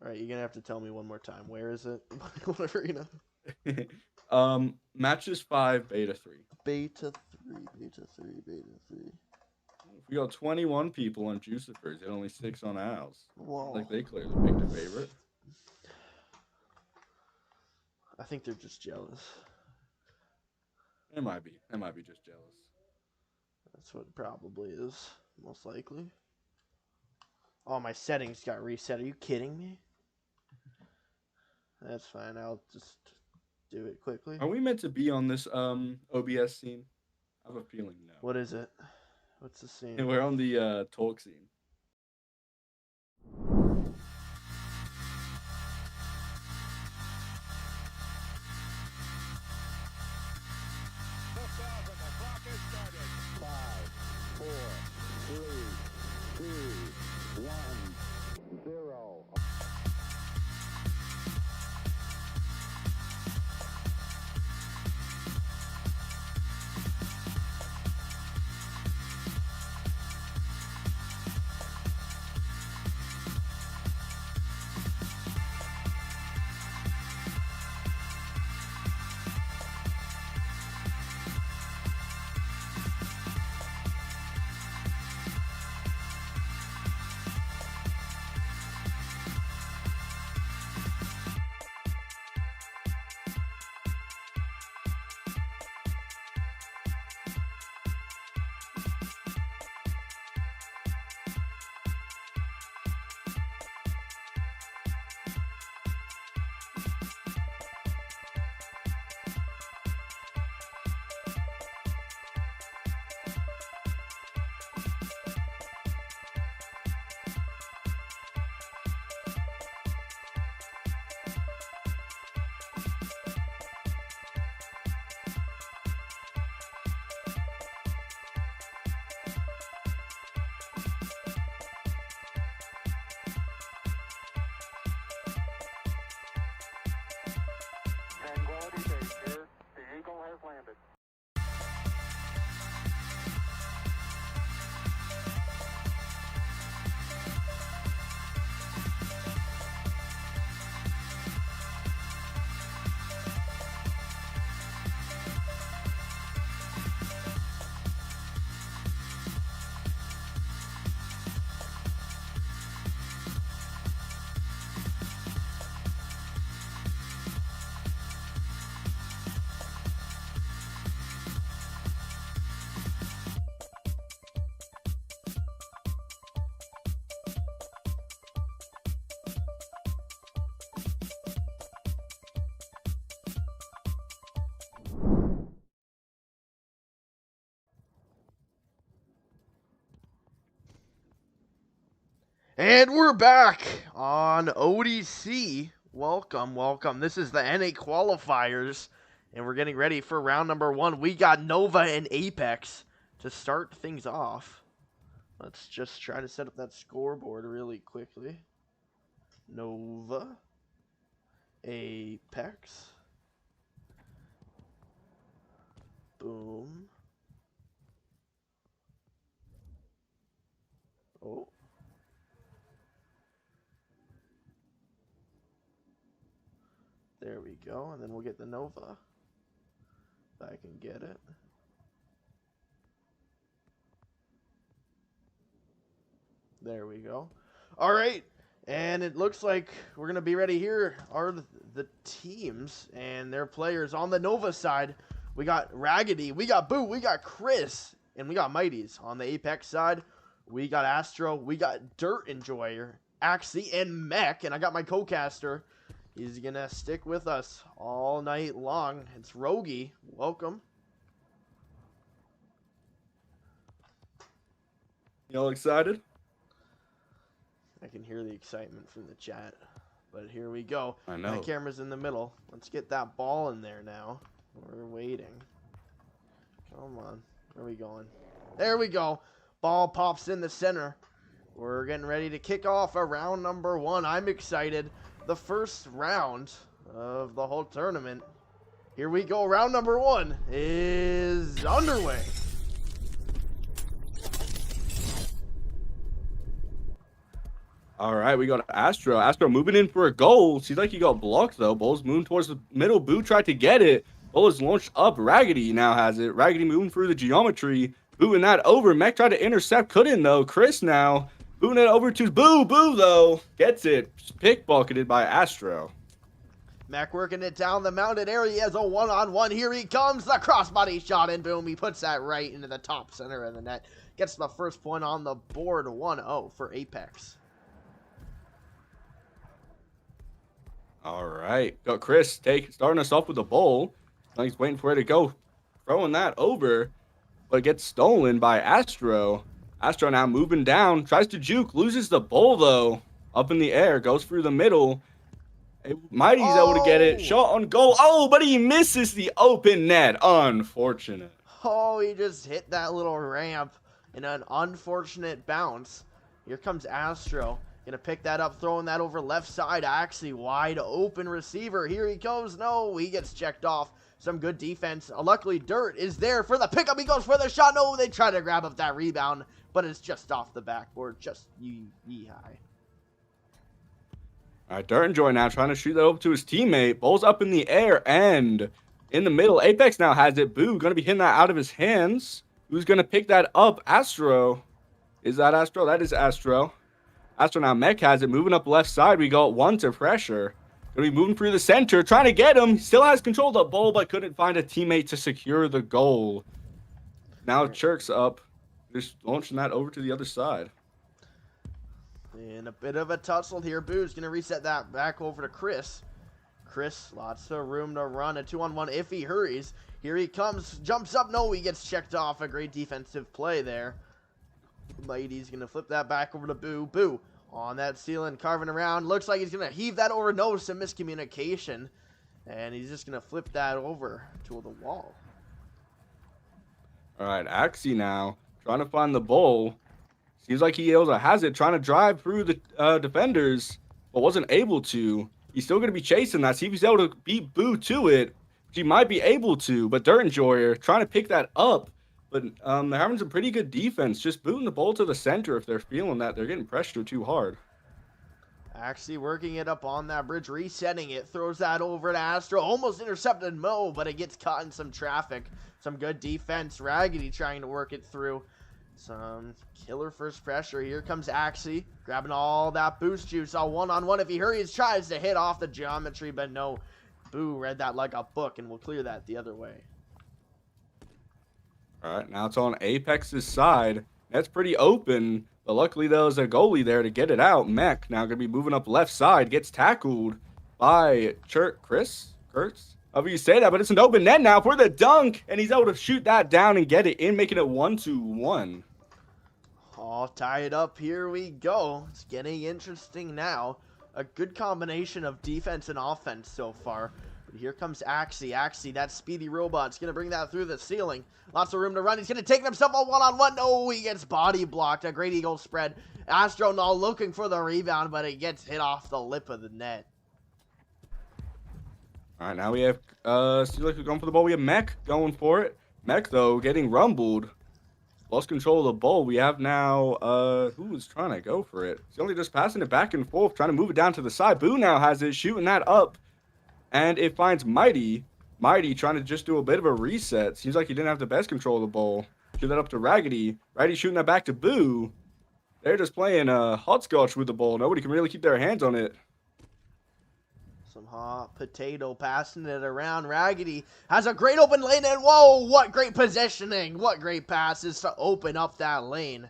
Alright, you're gonna have to tell me one more time. Where is it? Whatever, you know. Matches 5, beta 3. Beta 3, beta 3, beta 3. We got 21 people on Juicifers and only 6 on Owls. Whoa. Like they clearly picked a favorite. I think they're just jealous. It might be. They might be just jealous. That's what it probably is, most likely. Oh, my settings got reset. Are you kidding me? That's fine. I'll just do it quickly. Are we meant to be on this OBS scene? I have a feeling no. What is it? What's the scene? We're on the talk scene. And we're back on ODC. Welcome, welcome. This is the NA qualifiers, and we're getting ready for round number 1. We got Nova and Apex to start things off. Let's just try to set up that scoreboard really quickly. Nova, Apex, boom. Oh. There we go, and then we'll get the Nova, if I can get it. There we go. All right, and it looks like we're going to be ready. Here are the teams and their players. On the Nova side, we got Raggedy, we got Boo, we got Chris, and we got Mighties. On the Apex side, we got Astro, we got Dirt Enjoyer, Axie, and Mech, and I got my co-caster. He's going to stick with us all night long. It's Rogie. Welcome. Y'all excited? I can hear the excitement from the chat. But here we go. I know. My camera's in the middle. Let's get that ball in there now. We're waiting. Come on. Where are we going? There we go. Ball pops in the center. We're getting ready to kick off a round number 1. I'm excited. The first round of the whole tournament. Here we go. Round number 1 is underway. All right, we got Astro. Astro moving in for a goal. Seems like he got blocked, though. Bull's moving towards the middle. Boo tried to get it. Bull is launched up. Raggedy now has it. Raggedy moving through the geometry. Booing that over. Mech tried to intercept. Couldn't, though. Chris now booing it over to Boo. Boo, though, gets it. Pickpocketed by Astro. Mech working it down the mounted area. He has a one-on-one. Here he comes. The crossbody shot, and boom, he puts that right into the top center of the net. Gets the first point on the board. 1-0 for Apex. All right, got Chris starting us off with a bowl. He's waiting for it to go, throwing that over, but it gets stolen by Astro. Astro now moving down, tries to juke, loses the bowl though. Up in the air, goes through the middle. Mighty's able to get it, shot on goal. Oh, but he misses the open net. Unfortunate. Oh, he just hit that little ramp in an unfortunate bounce. Here comes Astro. Gonna pick that up, throwing that over left side. Actually, wide open receiver. Here he goes. No, he gets checked off. Some good defense. Luckily, Dirt is there for the pickup. He goes for the shot. No, they try to grab up that rebound, but it's just off the backboard. Just yee-high. All right, Dirt and Joy now trying to shoot that over to his teammate. Ball's up in the air and in the middle. Apex now has it. Boo gonna be hitting that out of his hands. Who's gonna pick that up? Astro. Is that Astro? That is Astro. Astro now Mech has it, moving up left side. We got one to pressure. Gonna be moving through the center, trying to get him. Still has control of the ball, but couldn't find a teammate to secure the goal. Now Chirk's up, just launching that over to the other side. In a bit of a tussle here, Boo's gonna reset that back over to Chris. Chris, lots of room to run a 2-on-1 if he hurries. Here he comes, jumps up. No, he gets checked off. A great defensive play there. Mighty's gonna flip that back over to Boo. Boo on that ceiling, carving around. Looks like he's gonna heave that over. No, some miscommunication, and he's just gonna flip that over to the wall. All right, Axie now trying to find the ball. Seems like he also has it, trying to drive through the defenders, but wasn't able to. He's still gonna be chasing that. See if he's able to beat Boo to it. He might be able to, but Dirt Enjoyer trying to pick that up. But they're having some pretty good defense, just booting the ball to the center if they're feeling that they're getting pressured too hard. Actually working it up on that bridge, resetting it, throws that over to Astro. Almost intercepted Mo, but it gets caught in some traffic. Some good defense. Raggedy trying to work it through. Some killer first pressure. Here comes Axie, grabbing all that boost juice. A one-on-one. If he hurries, tries to hit off the geometry, but no. Boo read that like a book and will clear that the other way. All right, now it's on Apex's side. That's pretty open, but luckily there was a goalie there to get it out. Mech now going to be moving up left side, gets tackled by Kurtz. However you say that, but it's an open net now for the dunk, and he's able to shoot that down and get it in, making it 1-1. All tied up. Here we go. It's getting interesting now. A good combination of defense and offense so far. But here comes Axie. Axie, that speedy robot's going to bring that through the ceiling. Lots of room to run. He's going to take himself a one-on-one. No, he gets body blocked. A great eagle spread. Astro now looking for the rebound, but it gets hit off the lip of the net. All right, now we have, seems like we're going for the ball. We have Mech going for it. Mech, though, getting rumbled. Lost control of the ball. We have now, who is trying to go for it? He's only just passing it back and forth, trying to move it down to the side. Boo now has it, shooting that up. And it finds Mighty. Mighty trying to just do a bit of a reset. Seems like he didn't have the best control of the ball. Shoot that up to Raggedy. Raggedy shooting that back to Boo. They're just playing hopscotch with the ball. Nobody can really keep their hands on it. Some hot potato passing it around. Raggedy has a great open lane, and whoa, what great positioning. What great passes to open up that lane.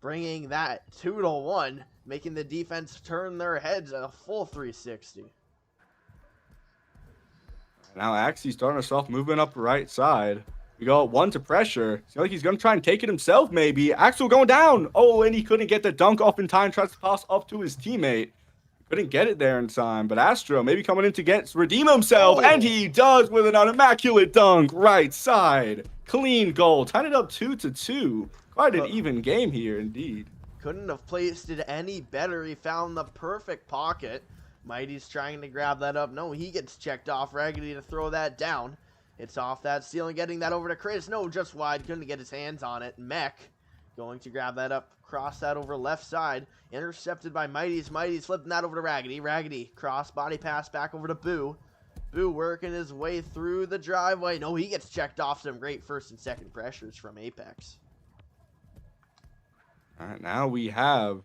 Bringing that 2-1, making the defense turn their heads a full 360. Now Axie's starting us off moving up the right side. We got one to pressure. Seems like he's going to try and take it himself, maybe. Axel going down. Oh, and he couldn't get the dunk off in time. Tries to pass up to his teammate. Couldn't get it there in time. But Astro maybe coming in to redeem himself. Oh. And he does with an immaculate dunk. Right side. Clean goal. Tying it up 2-2. Quite an even game here, indeed. couldn't have placed it any better. He found the perfect pocket. Mighty's trying to grab that up. No, he gets checked off. Raggedy to throw that down. It's off that ceiling, getting that over to Chris. No, just wide. Couldn't get his hands on it. Mech going to grab that up. Cross that over left side. Intercepted by Mighty's. Mighty's flipping that over to Raggedy. Raggedy cross body pass back over to Boo. Boo working his way through the driveway. No, he gets checked off. Some great first and second pressures from Apex. All right, now we have,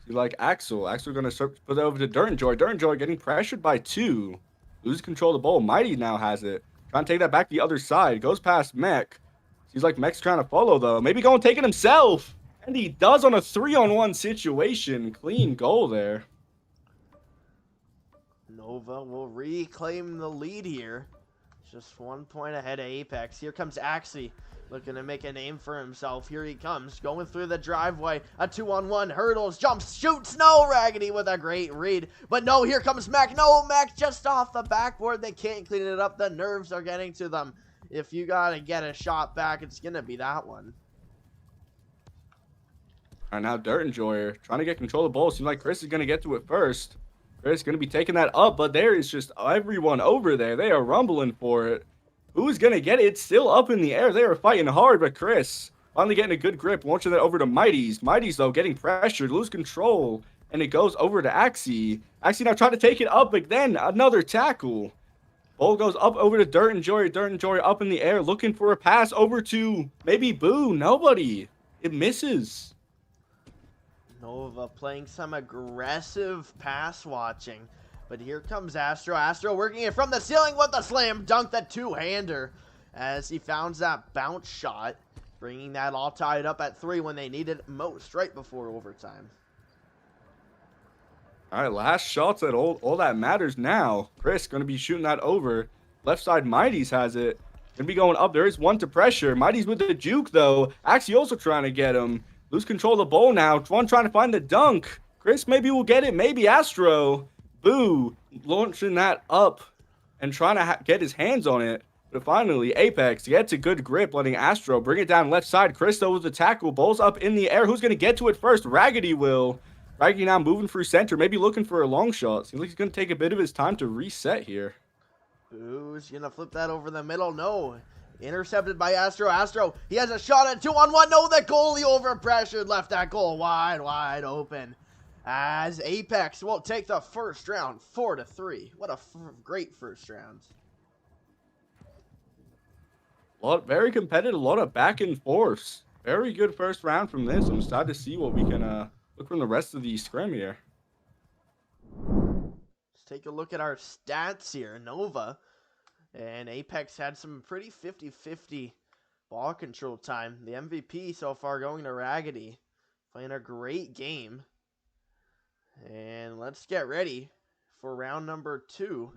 like, Axel. Axel going to put it over to Dirt'n'Joy. Dirt'n'Joy getting pressured by 2. Loses control of the ball. Mighty now has it. Trying to take that back the other side. Goes past Mech. Seems like Mech's trying to follow, though. Maybe going to take it himself. And he does on a 3-on-1 situation. Clean goal there. Nova will reclaim the lead here. Just 1 point ahead of Apex. Here comes Axie. Looking to make a name for himself. Here he comes. Going through the driveway. A 2-on-1. Hurdles. Jumps. Shoots. No. Raggedy with a great read. But no. Here comes Mac. No. Mac just off the backboard. They can't clean it up. The nerves are getting to them. If you got to get a shot back, it's going to be that one. All right, now Dirt'n'Joy trying to get control of the ball. Seems like Chris is going to get to it first. Chris is going to be taking that up, but there is just everyone over there. They are rumbling for it. Who's going to get it? It's still up in the air. They are fighting hard, but Chris finally getting a good grip. Launching that over to Mighty's. Mighty's, though, getting pressured. Lose control. And it goes over to Axie. Axie now trying to take it up, but then another tackle. Ball goes up over to Dirt'n'Joy. Dirt'n'Joy up in the air. Looking for a pass over to maybe Boo. Nobody. It misses. Nova playing some aggressive pass watching. But here comes Astro. Astro working it from the ceiling with the slam dunk, that two-hander, as he found that bounce shot, bringing that all tied up at 3 when they needed it most, right before overtime. All right, last shots at all that matters now. Chris going to be shooting that over. Left side, Mighty's has it. Going to be going up. There is one to pressure. Mighty's with the juke, though. Axie also trying to get him. Lose control of the ball now. One trying to find the dunk. Chris maybe will get it. Maybe Astro. Boo launching that up and trying to get his hands on it. But finally, Apex gets a good grip, letting Astro bring it down left side. Chris, though, with the tackle. Ball's up in the air. Who's going to get to it first? Raggedy will. Raggedy now moving through center. Maybe looking for a long shot. Seems like he's going to take a bit of his time to reset here. Boo's going to flip that over the middle. No. Intercepted by Astro. Astro, he has a shot at 2-on-1. No, the goalie over pressured. Left that goal wide open. As Apex will take the first round 4-3. What a great first round. Very competitive, a lot of back and forth. Very good first round from this. I'm excited to see what we can look from the rest of the scrim here. Let's take a look at our stats here. Nova and Apex had some pretty 50-50 ball control time. The MVP so far going to Raggedy. Playing a great game. And let's get ready for round number 2.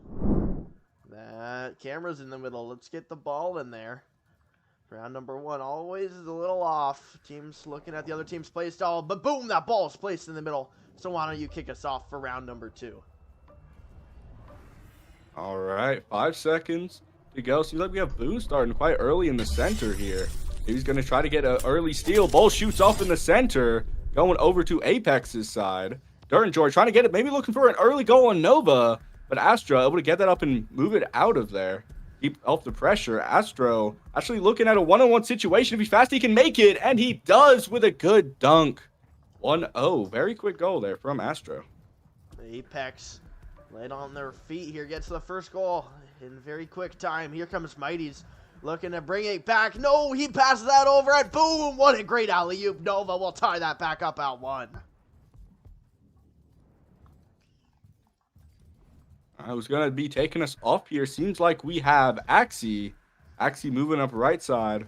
That camera's in the middle. Let's get the ball in there. Round number 1 always is a little off. Teams looking at the other team's play style. But boom, that ball's placed in the middle. So why don't you kick us off for round number 2? All right, 5 seconds to go. Seems like we have Boo starting quite early in the center here. He's going to try to get an early steal. Ball shoots off in the center. Going over to Apex's side. Dirt'n'Joy trying to get it, maybe looking for an early goal on Nova, but Astro able to get that up and move it out of there. Keep off the pressure. Astro actually looking at a 1-on-1 situation. If he's fast, he can make it, and he does with a good dunk. 1-0. Very quick goal there from Astro. Apex laid on their feet here, gets the first goal in very quick time. Here comes Mighty's looking to bring it back. No, he passes that over, and boom, what a great alley-oop. Nova will tie that back up at 1. Who's going to be taking us off here? Seems like we have Axie. Axie moving up right side.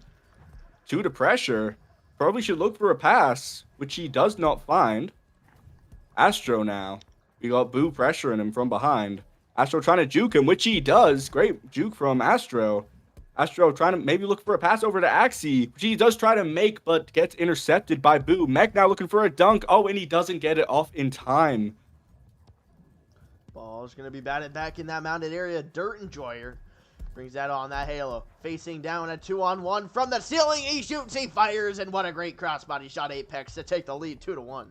2 to pressure. Probably should look for a pass, which he does not find. Astro now. We got Boo pressuring him from behind. Astro trying to juke him, which he does. Great juke from Astro. Astro trying to maybe look for a pass over to Axie, which he does try to make, but gets intercepted by Boo. Mech now looking for a dunk. Oh, and he doesn't get it off in time. Ball's going to be batted back in that mounted area. Dirt'n'Joy brings that on, that halo. Facing down a 2-on-1 from the ceiling. He shoots, he fires, and what a great crossbody shot. Apex to take the lead 2-1.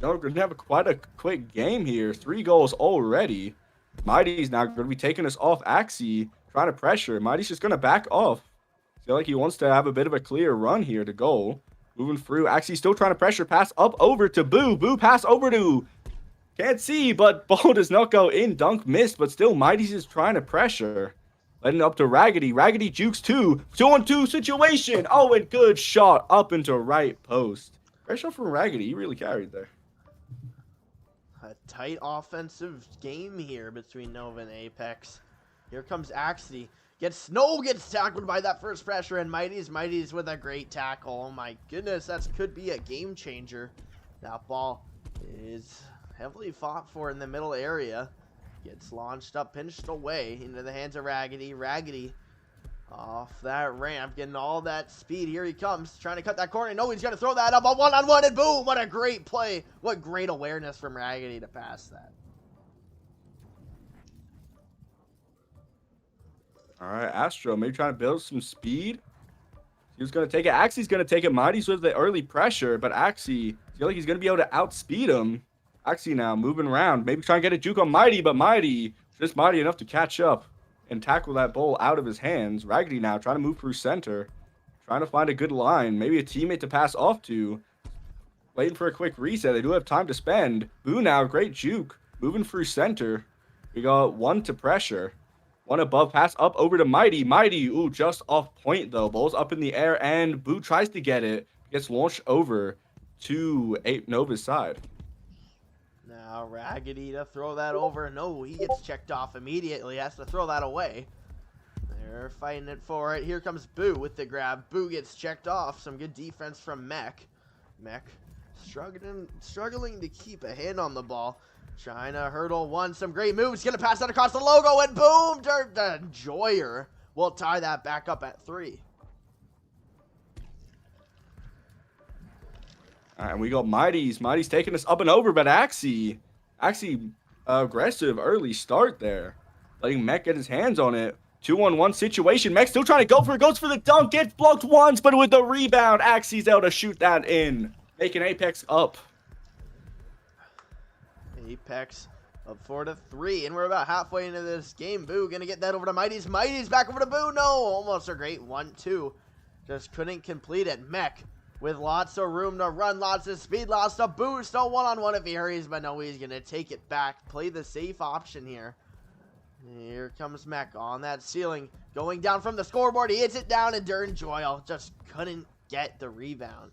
We're going to have quite a quick game here. 3 goals already. Mighty's now going to be taking us off Axie, trying to pressure. Mighty's just going to back off. Feel like he wants to have a bit of a clear run here to goal. Moving through. Axie still trying to pressure. Pass up over to Boo. Boo pass over to... Can't see, but ball does not go in. Dunk missed, but still Mighty's is trying to pressure. Letting up to Raggedy. Raggedy jukes 2. 2-on-2 situation. Oh, and good shot up into right post. Great shot from Raggedy. He really carried there. A tight offensive game here between Nova and Apex. Here comes Axie. Gets tackled by that first pressure, and Mighty's with a great tackle. Oh my goodness, that could be a game changer. That ball is heavily fought for in the middle area. Gets launched up, pinched away into the hands of Raggedy. Raggedy off that ramp, getting all that speed. Here he comes, trying to cut that corner. No, he's going to throw that up, a one-on-one, and boom! What a great play. What great awareness from Raggedy to pass that. All right, Astro, maybe trying to build some speed. He was going to take it. Axie's going to take it. Mighty's with the early pressure, but Axie, I feel like he's going to be able to outspeed him. Axie now moving around, maybe trying to get a juke on Mighty, but Mighty, just Mighty enough to catch up and tackle that ball out of his hands. Raggedy now trying to move through center, trying to find a good line, maybe a teammate to pass off to. Waiting for a quick reset. They do have time to spend. Boo now, great juke, moving through center. We got 1 to pressure. 1 above, pass up over to Mighty. Mighty, ooh, just off point though. Ball's up in the air, and Boo tries to get it. Gets launched over to Nova's side. Now Raggedy to throw that over. No, he gets checked off immediately. Has to throw that away. They're fighting it for it. Here comes Boo with the grab. Boo gets checked off. Some good defense from Mech. Mech struggling to keep a hand on the ball. Trying to hurdle one. Some great moves. Going to pass that across the logo, and boom! The Enjoyer will tie that back up at 3. All right, and we got Mighty's taking us up and over, but Axie aggressive early start there. Letting Mech get his hands on it. 2-on-1 situation. Mech still trying to go for it. Goes for the dunk. Gets blocked once, but with the rebound, Axie's able to shoot that in. Making Apex up. Apex up 4-3, and we're about halfway into this game. Boo gonna get that over to Mighty's. Mighty's back over to Boo. No, almost a great 1-2. Just couldn't complete it. Mech with lots of room to run, lots of speed, lots of boost. No one-on-one if he hurries, but no, he's gonna take it back. Play the safe option here. Here comes Mech on that ceiling, going down from the scoreboard. He hits it down, and Durn Joyle just couldn't get the rebound.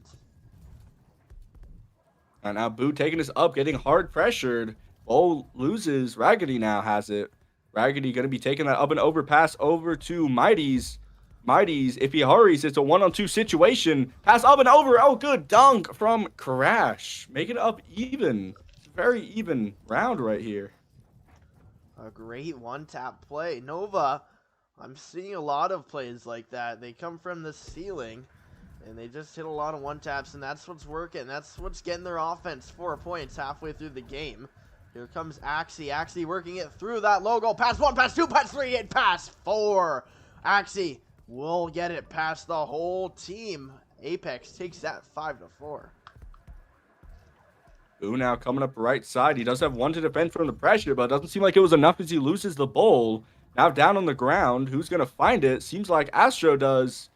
And now Boo taking us up, getting hard pressured. Ball loses. Raggedy now has it. Raggedy going to be taking that up and over pass over to Mighty's. Mighty's, if he hurries, it's a 1-on-2 situation. Pass up and over. Oh, good dunk from Crash. Make it up even. It's a very even round right here. A great one-tap play. Nova, I'm seeing a lot of plays like that. They come from the ceiling, and they just hit a lot of one-taps, and that's what's working. That's what's getting their offense 4 points halfway through the game. Here comes Axie. Axie working it through that logo. Pass 1, pass 2, pass 3, and pass 4. Axie will get it past the whole team. Apex takes that 5-4. Boo now coming up right side. He does have 1 to defend from the pressure, but it doesn't seem like it was enough as he loses the ball. Now down on the ground. Who's going to find it? Seems like Astro does.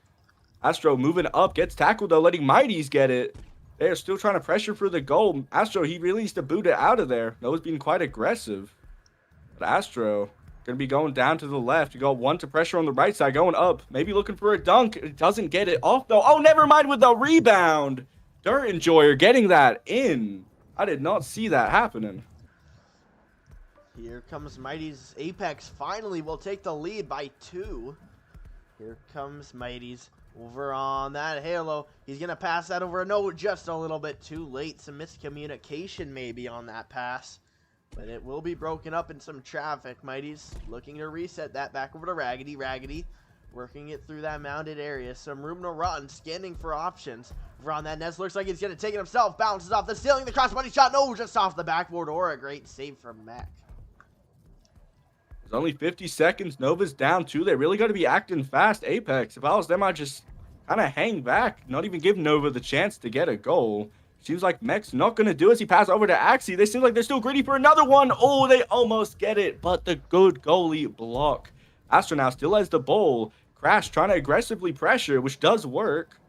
Astro moving up, gets tackled though, letting Mighty's get it. They are still trying to pressure for the goal. Astro, he really needs to boot it out of there. Noah's being quite aggressive. But Astro going to be going down to the left. You got 1 to pressure on the right side, going up. Maybe looking for a dunk. It doesn't get it off though. Oh, never mind with the rebound. Dirt Enjoyer getting that in. I did not see that happening. Here comes Mighty's. Apex finally will take the lead by 2. Here comes Mighty's. Over on that halo. He's going to pass that over. No, just a little bit too late. Some miscommunication maybe on that pass. But it will be broken up in some traffic. Mighty's looking to reset that back over to Raggedy. Raggedy working it through that mounted area. Some room to run. Scanning for options. Over on that nest. Looks like he's going to take it himself. Bounces off the ceiling. The crossbody shot. No, just off the backboard. Or a great save from Mech. There's only 50 seconds. Nova's down 2. They really got to be acting fast. Apex, if I was them, I'd just kind of hang back. Not even give Nova the chance to get a goal. Seems like Mech's not going to do as he passes over to Axie. They seem like they're still greedy for another one. Oh, they almost get it, but the good goalie block. Astronaut still has the ball. Crash trying to aggressively pressure, which does work.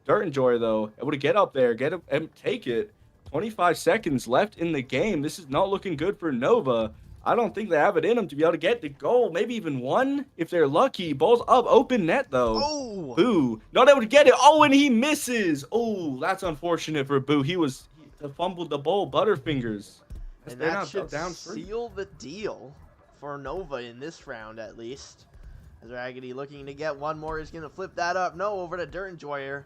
Dirt Enjoyer, though, able to get up there, get it, and take it. 25 seconds left in the game. This is not looking good for Nova. I don't think they have it in them to be able to get the goal. Maybe even one if they're lucky. Ball's up, open net, though. Oh! Boo, not able to get it. Oh, and he misses. Oh, that's unfortunate for Boo. He fumbled the ball, Butterfingers. And that should seal the deal for Nova in this round, at least. As Raggedy looking to get one more, is going to flip that up. No, over to Dirt Enjoyer.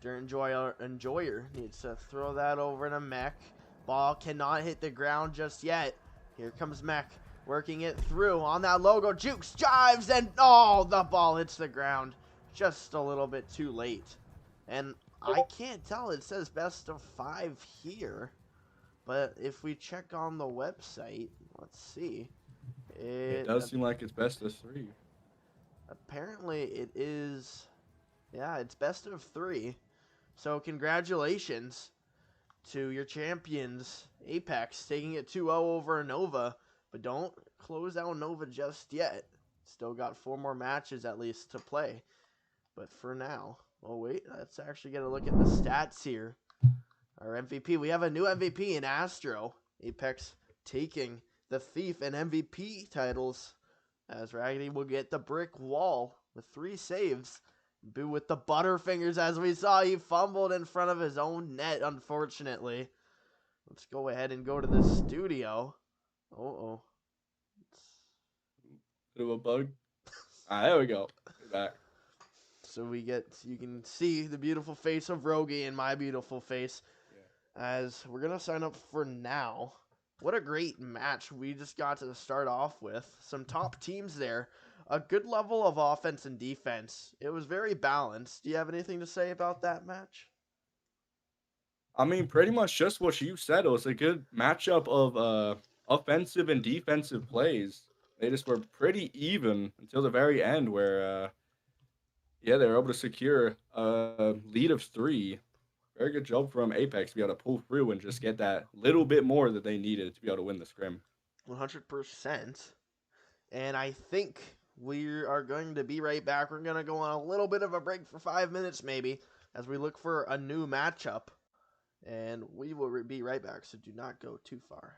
Dirt Enjoyer needs to throw that over to Mech. Ball cannot hit the ground just yet. Here comes Mech, working it through on that logo. Jukes, jives, and oh, the ball hits the ground just a little bit too late. And I can't tell, it says best of 5 here. But if we check on the website, let's see. It does seem like it's best of 3. Apparently it is, yeah, it's best of 3. So congratulations to your champions, Apex, taking it 2-0 over Nova. But don't close out Nova just yet. Still got 4 more matches at least to play. But for now, oh wait, let's actually get a look at the stats here. Our MVP, we have a new MVP in Astro. Apex taking the Thief and MVP titles, as Raggedy will get the brick wall with 3 saves. Boo with the Butterfingers, as we saw, he fumbled in front of his own net, unfortunately. Let's go ahead and go to the studio. Uh-oh. Bit of a bug. There we go. We're back. So you can see the beautiful face of Rogi and my beautiful face. As we're going to sign up for now. What a great match we just got to start off with. Some top teams there. A good level of offense and defense. It was very balanced. Do you have anything to say about that match? I mean, pretty much just what you said. It was a good matchup of offensive and defensive plays. They just were pretty even until the very end where, they were able to secure a lead of 3. Very good job from Apex to be able to pull through and just get that little bit more that they needed to be able to win the scrim. 100%. And I think we are going to be right back. We're going to go on a little bit of a break for 5 minutes maybe as we look for a new matchup. And we will be right back, so do not go too far.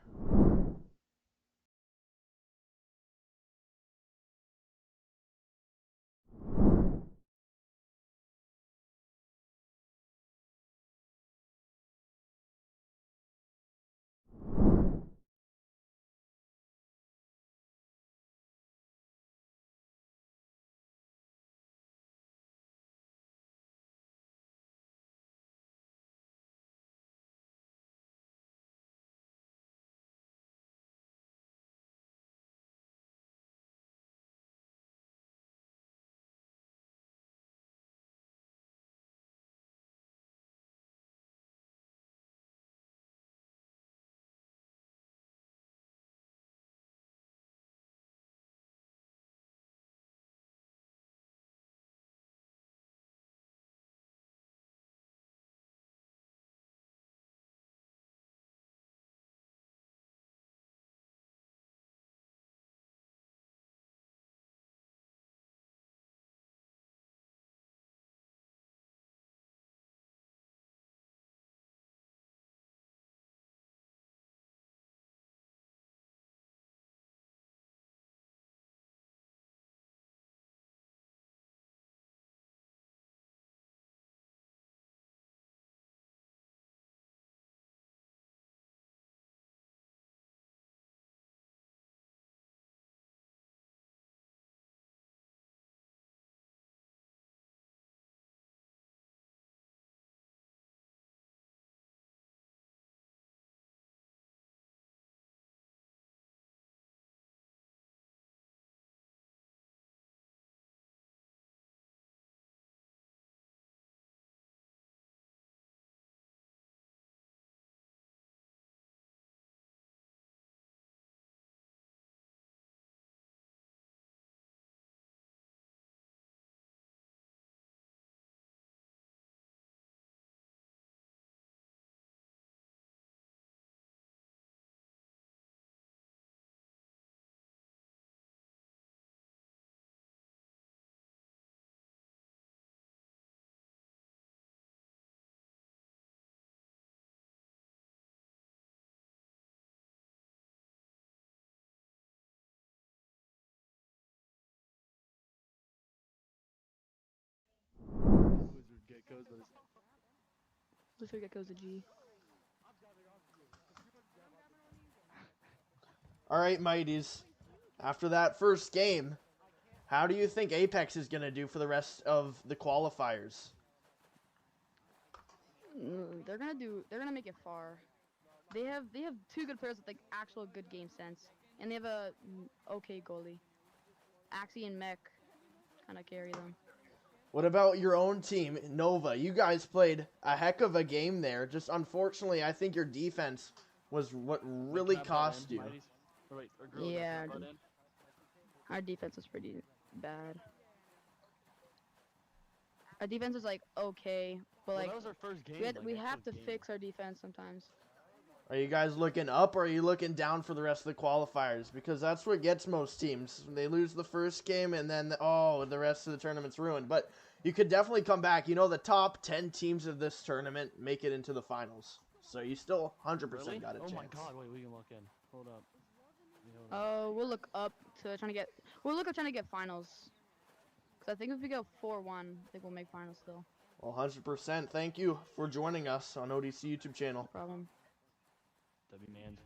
Looks like it goes to G. All right, Mighties. After that first game, how do you think Apex is going to do for the rest of the qualifiers? They're gonna make it far. They have two good players with like actual good game sense, and they have a okay goalie. Axie and Mech kind of carry them. What about your own team, Nova? You guys played a heck of a game there. Just unfortunately, I think your defense was what really cost you. Yeah, our defense is pretty bad. Our defense is like okay, but like that was our first game. we have to fix our defense sometimes. Are you guys looking up or are you looking down for the rest of the qualifiers? Because that's what gets most teams. They lose the first game and then, the rest of the tournament's ruined. But you could definitely come back. You know, the top 10 teams of this tournament make it into the finals. So you still 100% Really? got a chance. Oh my god, wait, we can look in. Hold up. Oh, we'll look up to trying to get finals. Cause I think if we go 4-1, I think we'll make finals still. Well, 100%. Thank you for joining us on ODC YouTube channel. No problem. W man.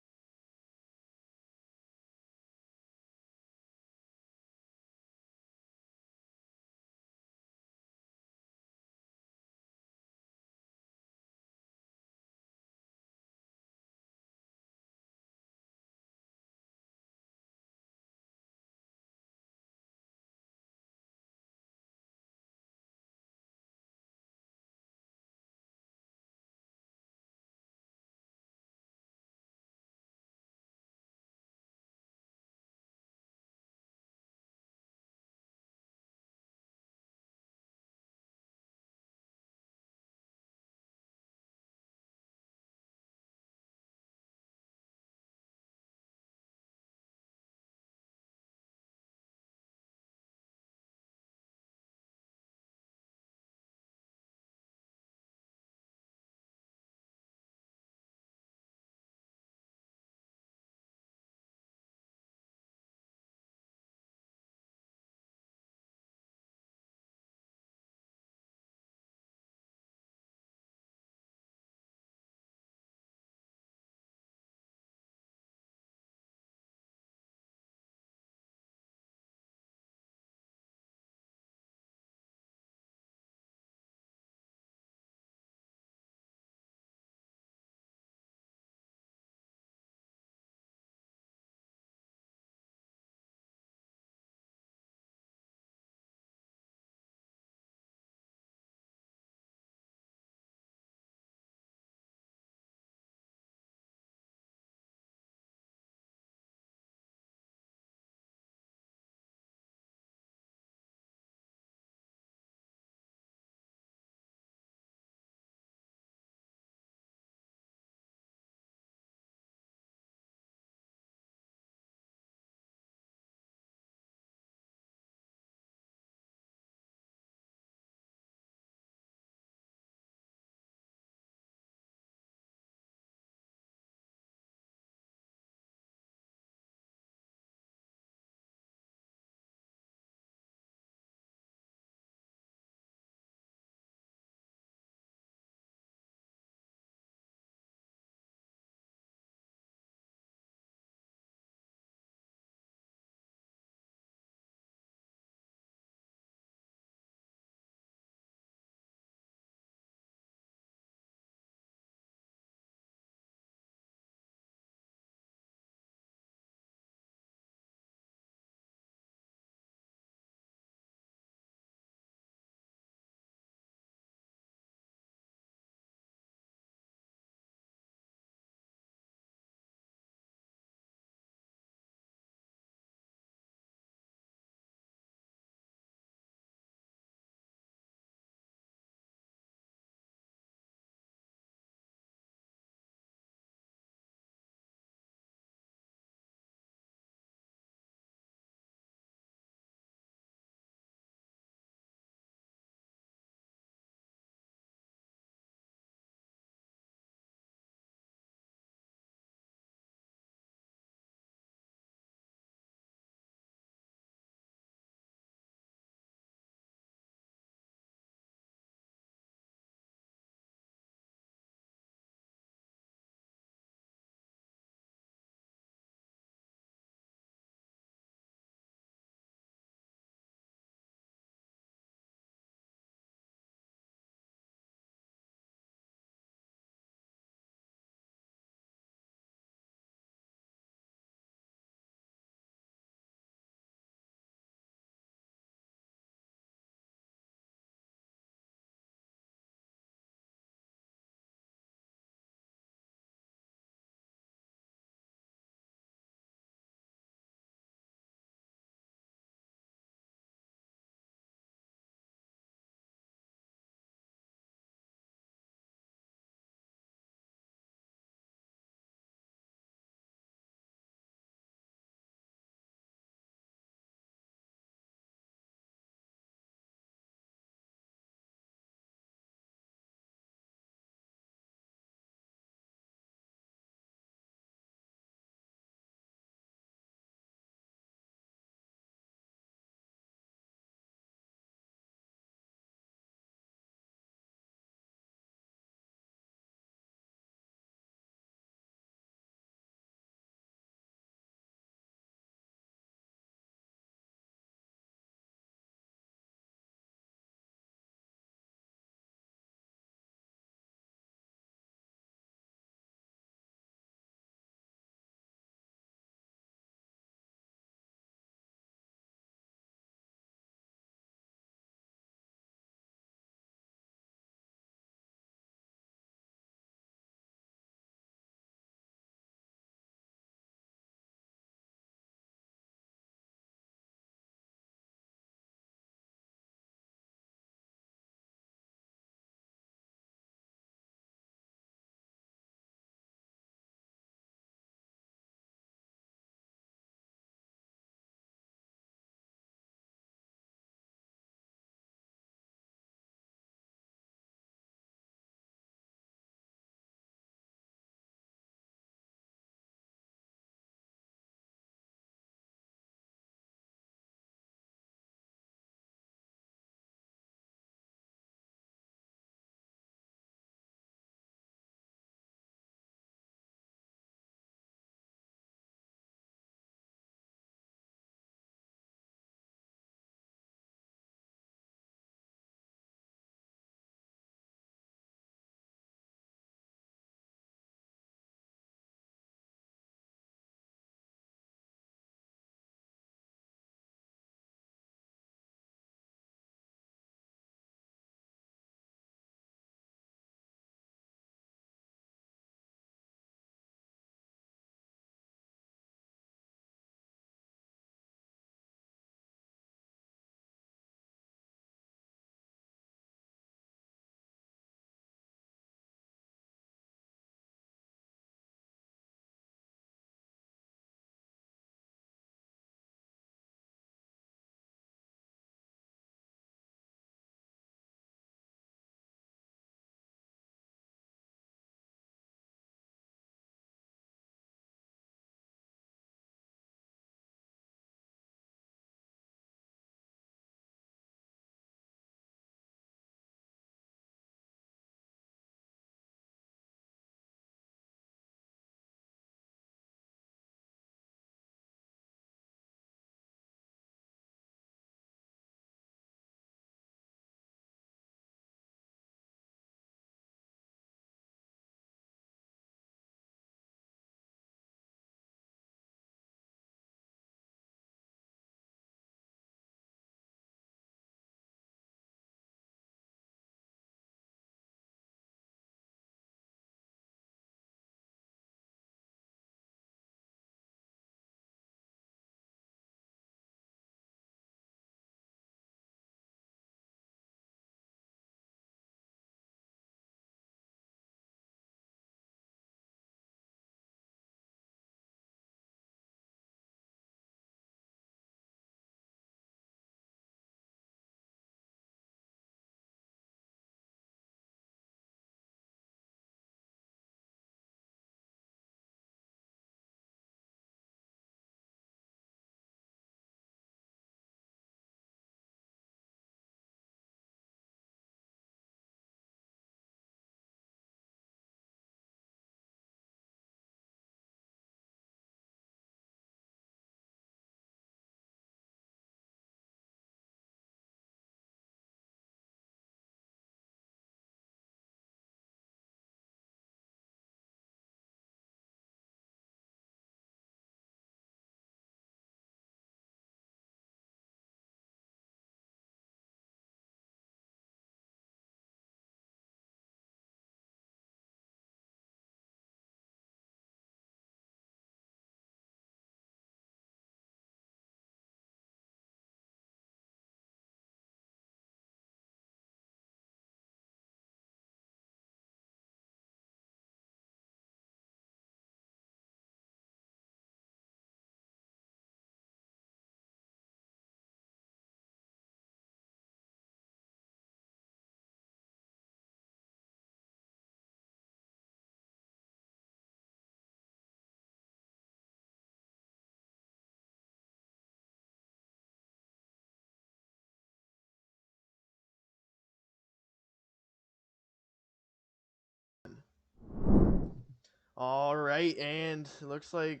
All right, and it looks like,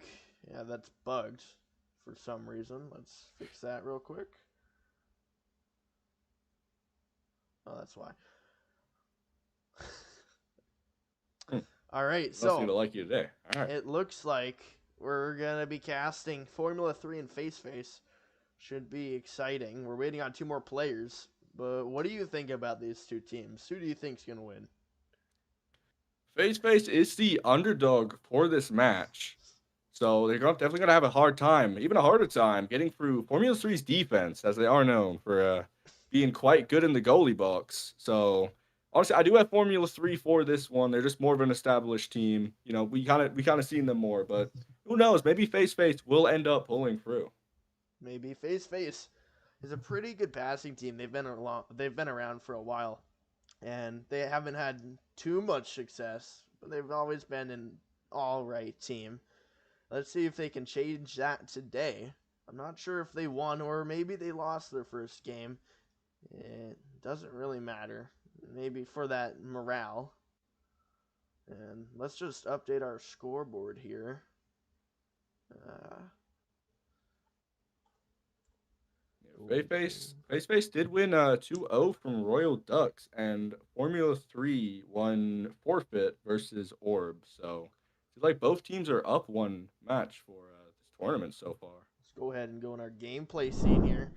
yeah, that's bugged for some reason. Let's fix that real quick. Oh, that's why. All right, Must seem to so like you today. All right. it looks like we're going to be casting Formula 3 and Face Face. Should be exciting. We're waiting on two more players. But what do you think about these two teams? Who do you think's going to win? Face Face is the underdog for this match. So they're definitely going to have a hard time, even a harder time, getting through Formula 3's defense, as they are known for being quite good in the goalie box. So honestly, I do have Formula 3 for this one. They're just more of an established team. You know, we kind of seen them more, but who knows? Maybe Face Face will end up pulling through. Maybe Face Face is a pretty good passing team. They've been around for a while, and they haven't had too much success, but they've always been an all right team. Let's see if they can change that today. I'm not sure if they won or maybe they lost their first game. It doesn't really matter. Maybe for that morale. And let's just update our scoreboard here. Face Face did win 2-0 from Royal Ducks, and Formula 3 won forfeit versus Orb. So it's like both teams are up one match for this tournament so far. Let's go ahead and go in our gameplay scene here.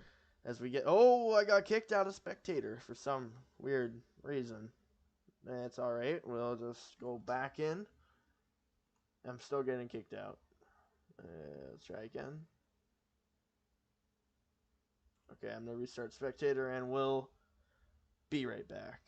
As we get... Oh, I got kicked out of spectator for some weird reason. That's alright. We'll just go back in. I'm still getting kicked out. Let's try again. Okay, I'm going to restart spectator and we'll be right back.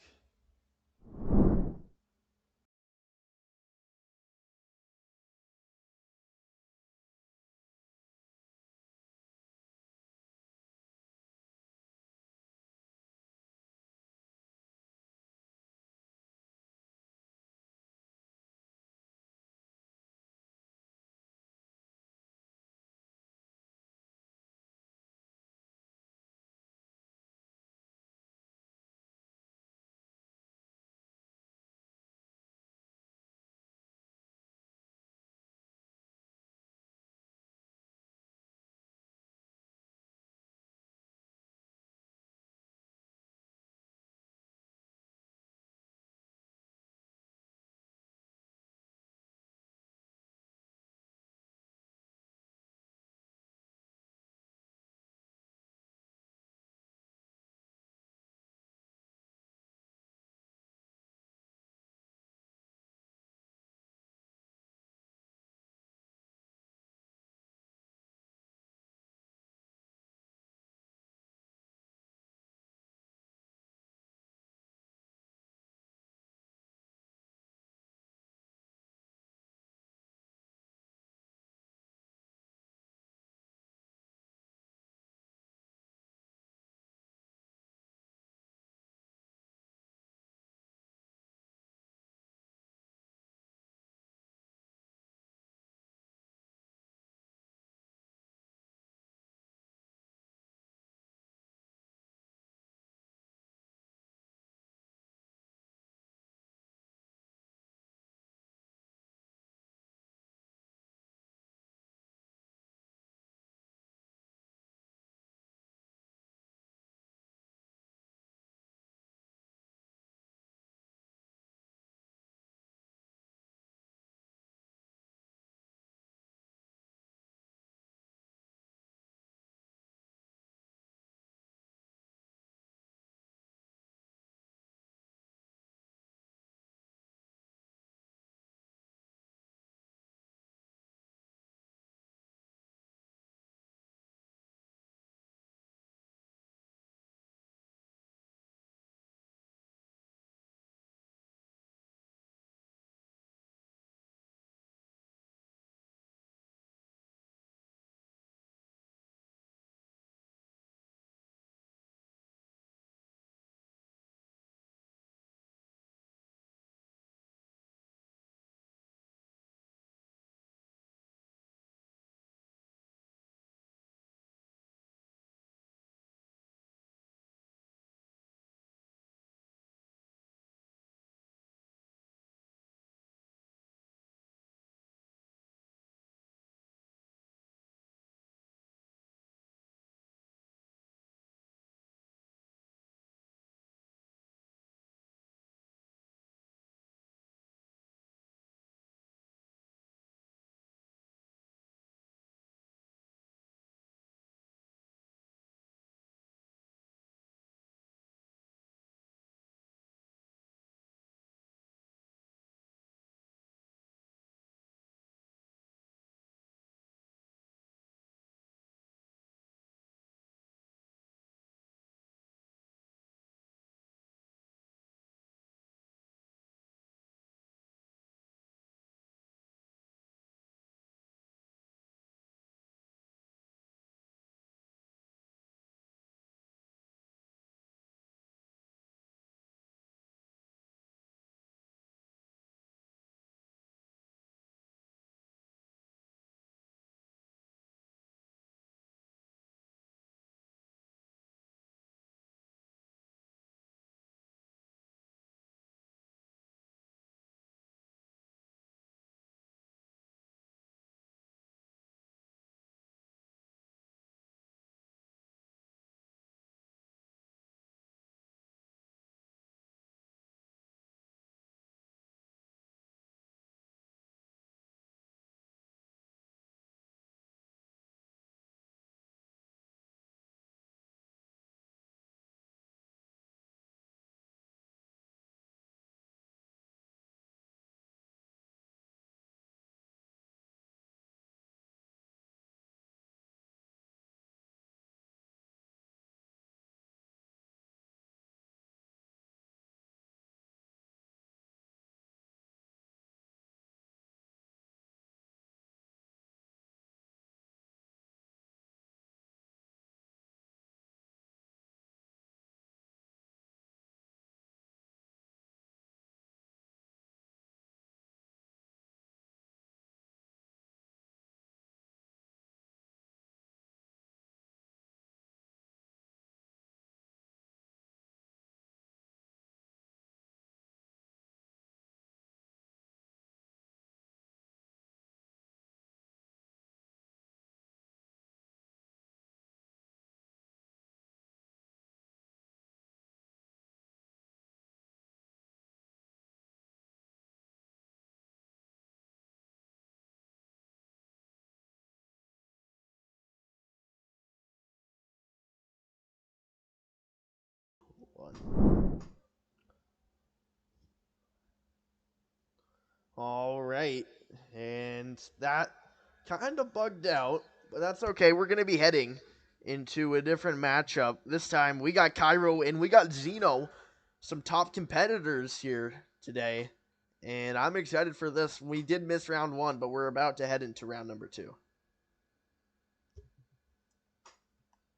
All right. And that kind of bugged out, but that's okay. We're going to be heading into a different matchup. This time we got Cairo and we got Zeno, some top competitors here today. And I'm excited for this. We did miss round 1, but we're about to head into round number 2.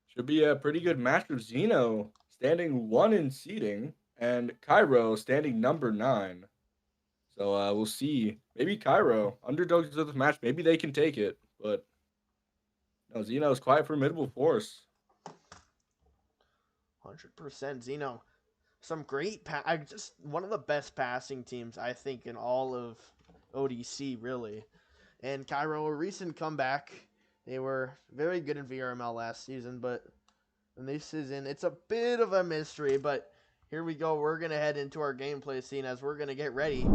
Should be a pretty good match with Zeno standing 1 in seeding and Cairo standing number 9. So we'll see. Maybe Cairo, underdogs of the match, maybe they can take it. But no, Zeno is quite a formidable force. 100% Zeno. Some great just one of the best passing teams, I think, in all of ODC, really. And Cairo, a recent comeback. They were very good in VRML last season, but in this season, it's a bit of a mystery. But here we go. We're going to head into our gameplay scene as we're going to get ready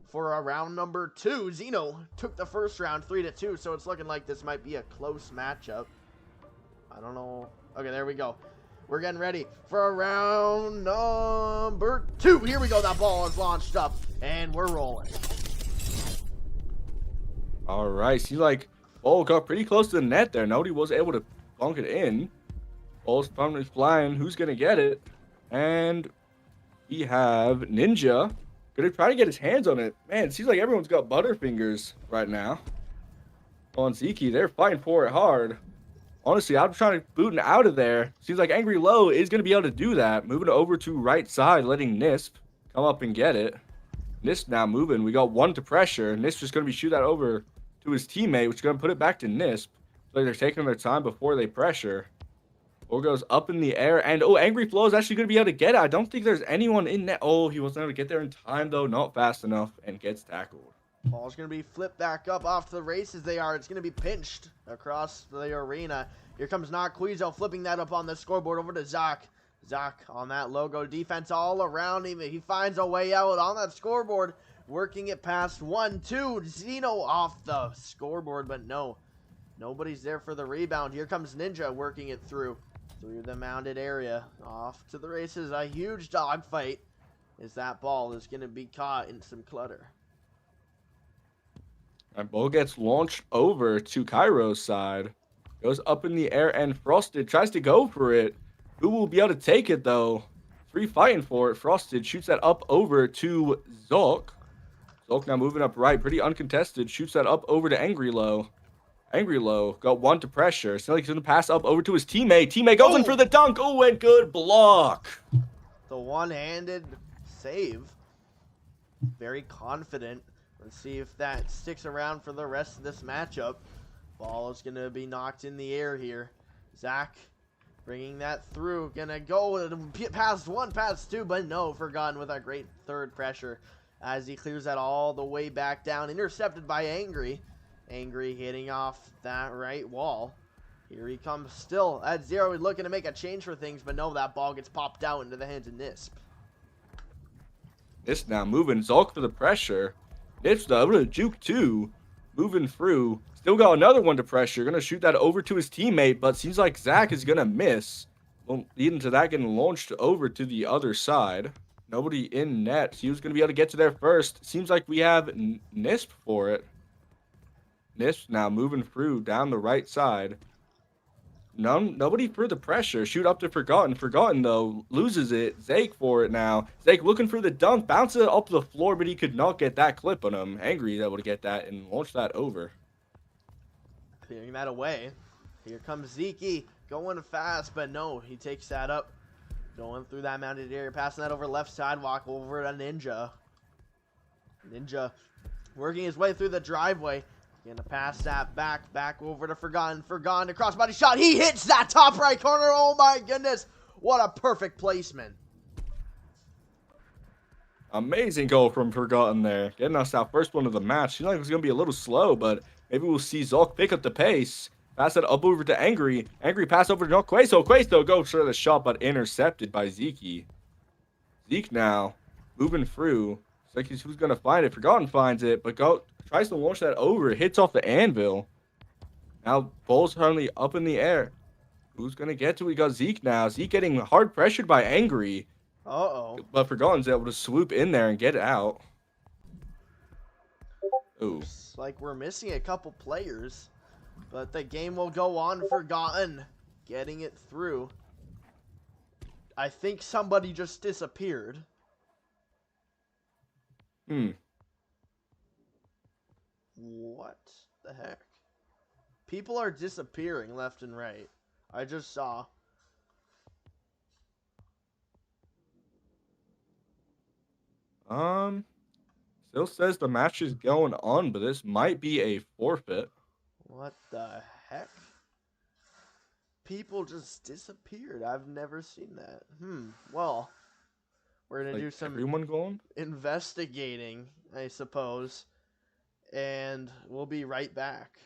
for our round number 2. Zeno took the first round 3-2, so it's looking like this might be a close matchup. I don't know. Okay, there we go. We're getting ready for a round number 2. Here we go. That ball is launched up, and we're rolling. All right. Seems like ball got pretty close to the net there. Nobody was able to bunk it in. Ball's finally flying. Who's going to get it? And we have Ninja. Going to try to get his hands on it. Man, it seems like everyone's got butterfingers right now. On Zeke, they're fighting for it hard. Honestly, I'm trying to boot out of there. Seems like Angry Low is going to be able to do that. Moving over to right side, letting Nisp come up and get it. Nisp now moving. We got 1 to pressure. Nisp just going to be shoot that over to his teammate, which is going to put it back to Nisp. So they're taking their time before they pressure. Ball goes up in the air. And, oh, Angry Flow is actually going to be able to get it. I don't think there's anyone in net. Oh, he wasn't able to get there in time, though. Not fast enough and gets tackled. Ball's going to be flipped back up off to the races they are. It's going to be pinched across the arena. Here comes Nakquizo flipping that up on the scoreboard over to Zach. Zach on that logo defense all around him. He finds a way out on that scoreboard. Working it past 1-2. Zeno off the scoreboard, but no. Nobody's there for the rebound. Here comes Ninja working it through the mounded area. Off to the races. A huge dogfight as that ball is going to be caught in some clutter. And ball gets launched over to Cairo's side. Goes up in the air and Frosted tries to go for it. Who will be able to take it though? 3 fighting for it. Frosted shoots that up over to Zulk. Zulk now moving up right. Pretty uncontested. Shoots that up over to Angry Low. Angry Low got 1 to pressure. Still he's going to pass up over to his teammate. Teammate goes in for the dunk. Oh, and good block. The one-handed save. Very confident. Let's see if that sticks around for the rest of this matchup. Ball is going to be knocked in the air here. Zach bringing that through. Going to go past 1, past 2, but no, forgotten with a great third pressure as he clears that all the way back down. Intercepted by Angry. Angry hitting off that right wall. Here he comes still at 0. He's looking to make a change for things, but no, that ball gets popped out into the hands of Nisp. Nisp now moving. Zulk for the pressure. Nisp able to juke 2. Moving through. Still got another 1 to pressure. Going to shoot that over to his teammate, but seems like Zach is going to miss. Well, leading to that getting launched over to the other side. Nobody in net. He was going to be able to get to there first. Seems like we have Nisp for it. Nisp now moving through down the right side. Nobody for the pressure. Shoot up to Forgotten. Forgotten, though, loses it. Zake for it now. Zake looking for the dunk. Bounces it up the floor, but he could not get that clip on him. Angry is able to get that and launch that over. Clearing that away. Here comes Zeke. Going fast, but no, he takes that up. Going through that mounted area. Passing that over left sidewalk over to Ninja. Ninja working his way through the driveway. Gonna pass that back over to Forgotten. Forgotten to crossbody shot. He hits that top right corner. Oh my goodness. What a perfect placement. Amazing goal from Forgotten there. Getting us that first one of the match. Seems like it was going to be a little slow, but maybe we'll see Zulk pick up the pace. Pass it up over to Angry. Angry pass over to Quaso. Quaso goes for the shot, but intercepted by Zeke. Zeke now moving through. It's like he's who's going to find it. Forgotten finds it, but tries to launch that over. It hits off the anvil. Now, ball's currently up in the air. Who's going to get to it? We got Zeke now. Zeke getting hard pressured by Angry. Uh-oh. But Forgotten's able to swoop in there and get it out. Ooh. Looks like we're missing a couple players. But the game will go on. Forgotten getting it through. I think somebody just disappeared. What the heck? People are disappearing left and right. I just saw. Still says the match is going on, but this might be a forfeit. What the heck? People just disappeared. I've never seen that. Well, we're going to Like do some everyone gone? investigating, I suppose. And we'll be right back.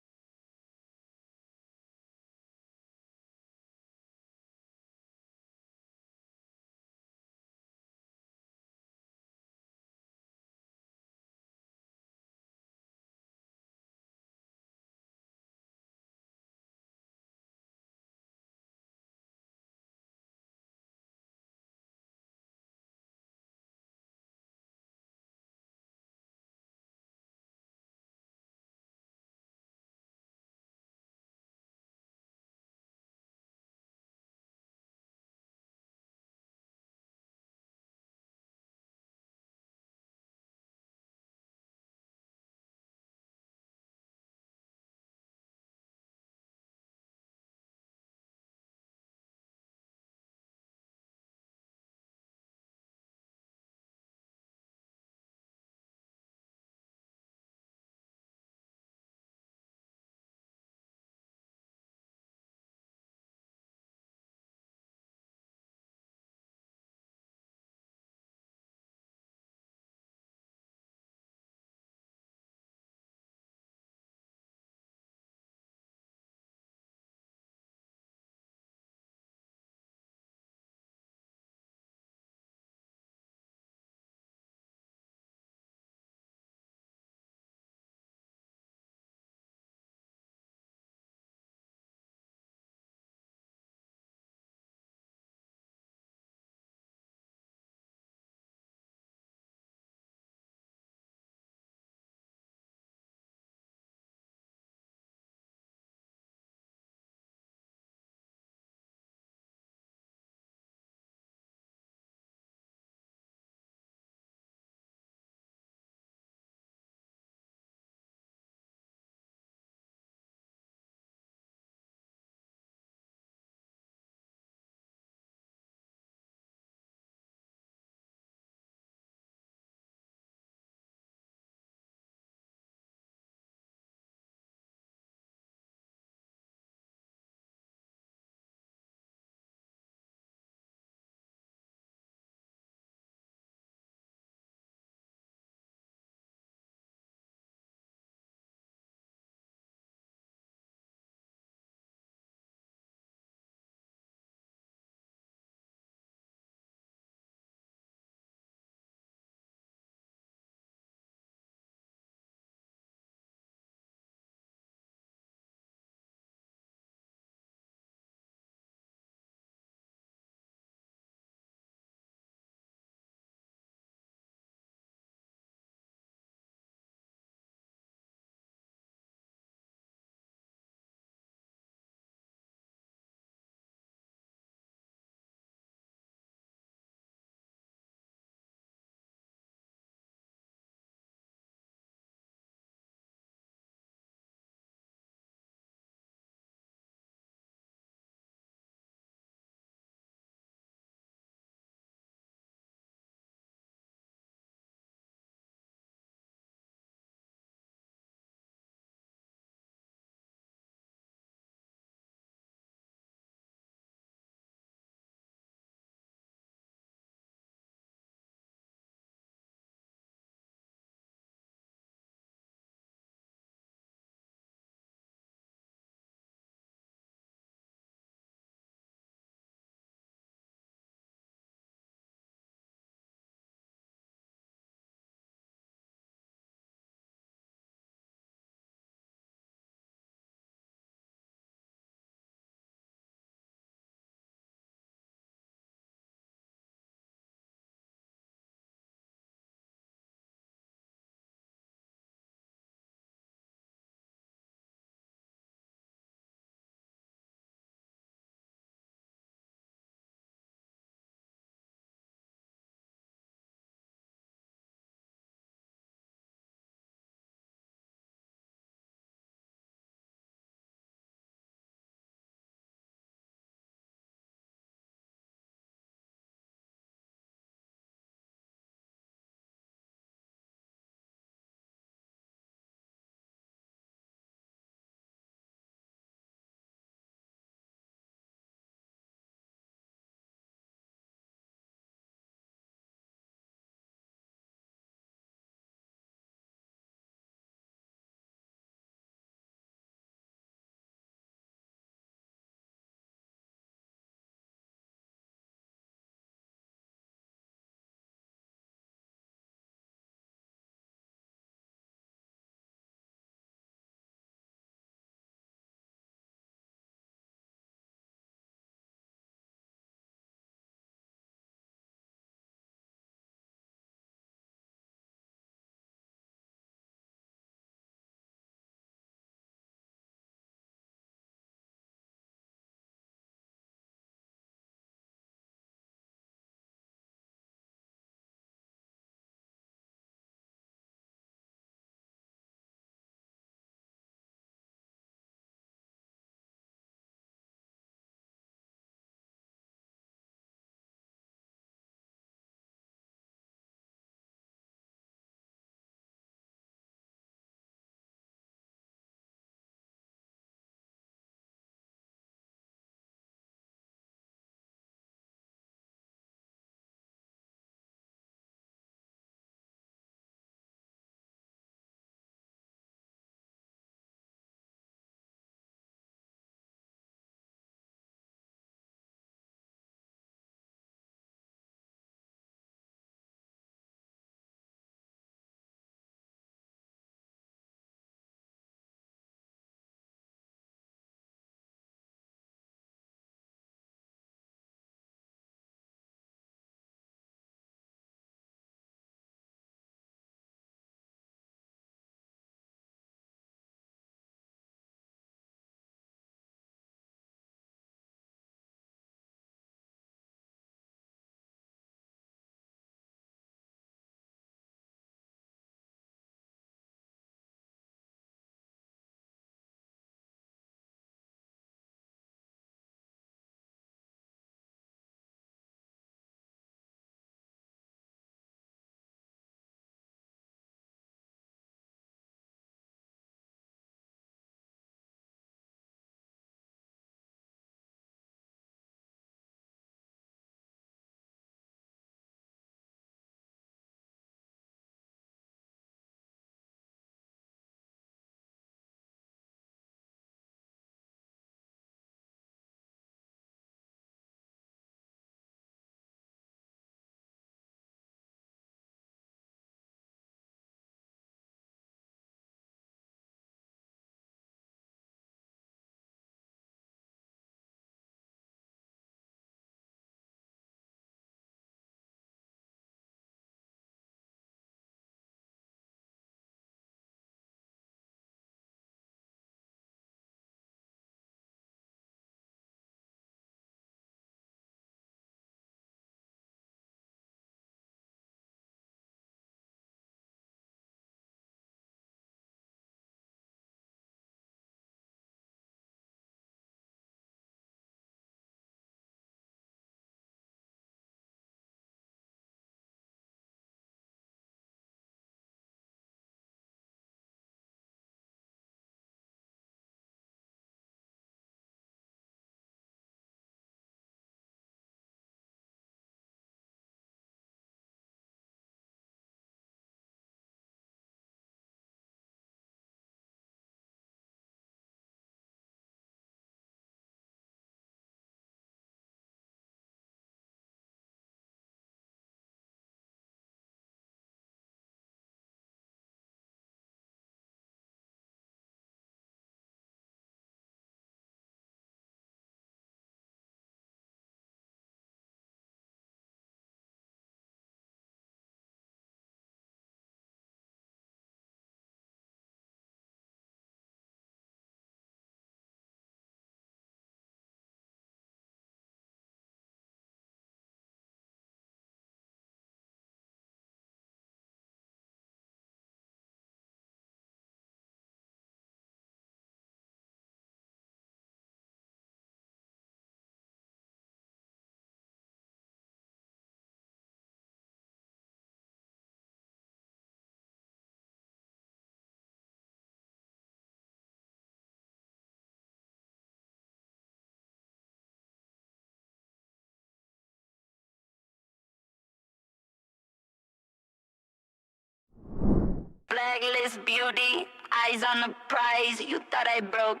Blacklist beauty, eyes on the prize. You thought I broke.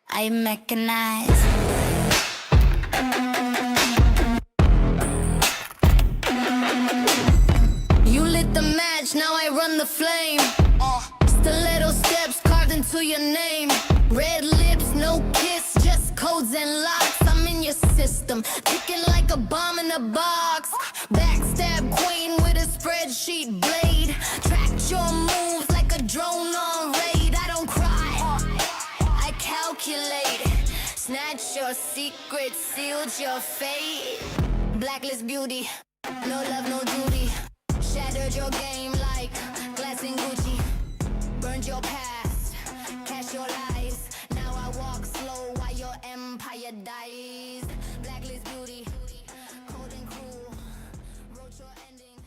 I mechanized. You lit the match, now I run the flame. Stiletto steps carved into your name. Red lips, no kiss, just codes and locks. I'm in your system, ticking like a bomb in a box. Backstab queen with a spreadsheet blade. Tracked your moves like a drone on raid. I don't cry, I calculate. Snatch your secrets, sealed your fate. Blacklist beauty, no love, no duty. Shattered your game like glass and Gucci. Burned your past, cash your lies. Now I walk slow while your empire dies. Blacklist beauty, cold and cruel. Wrote your ending.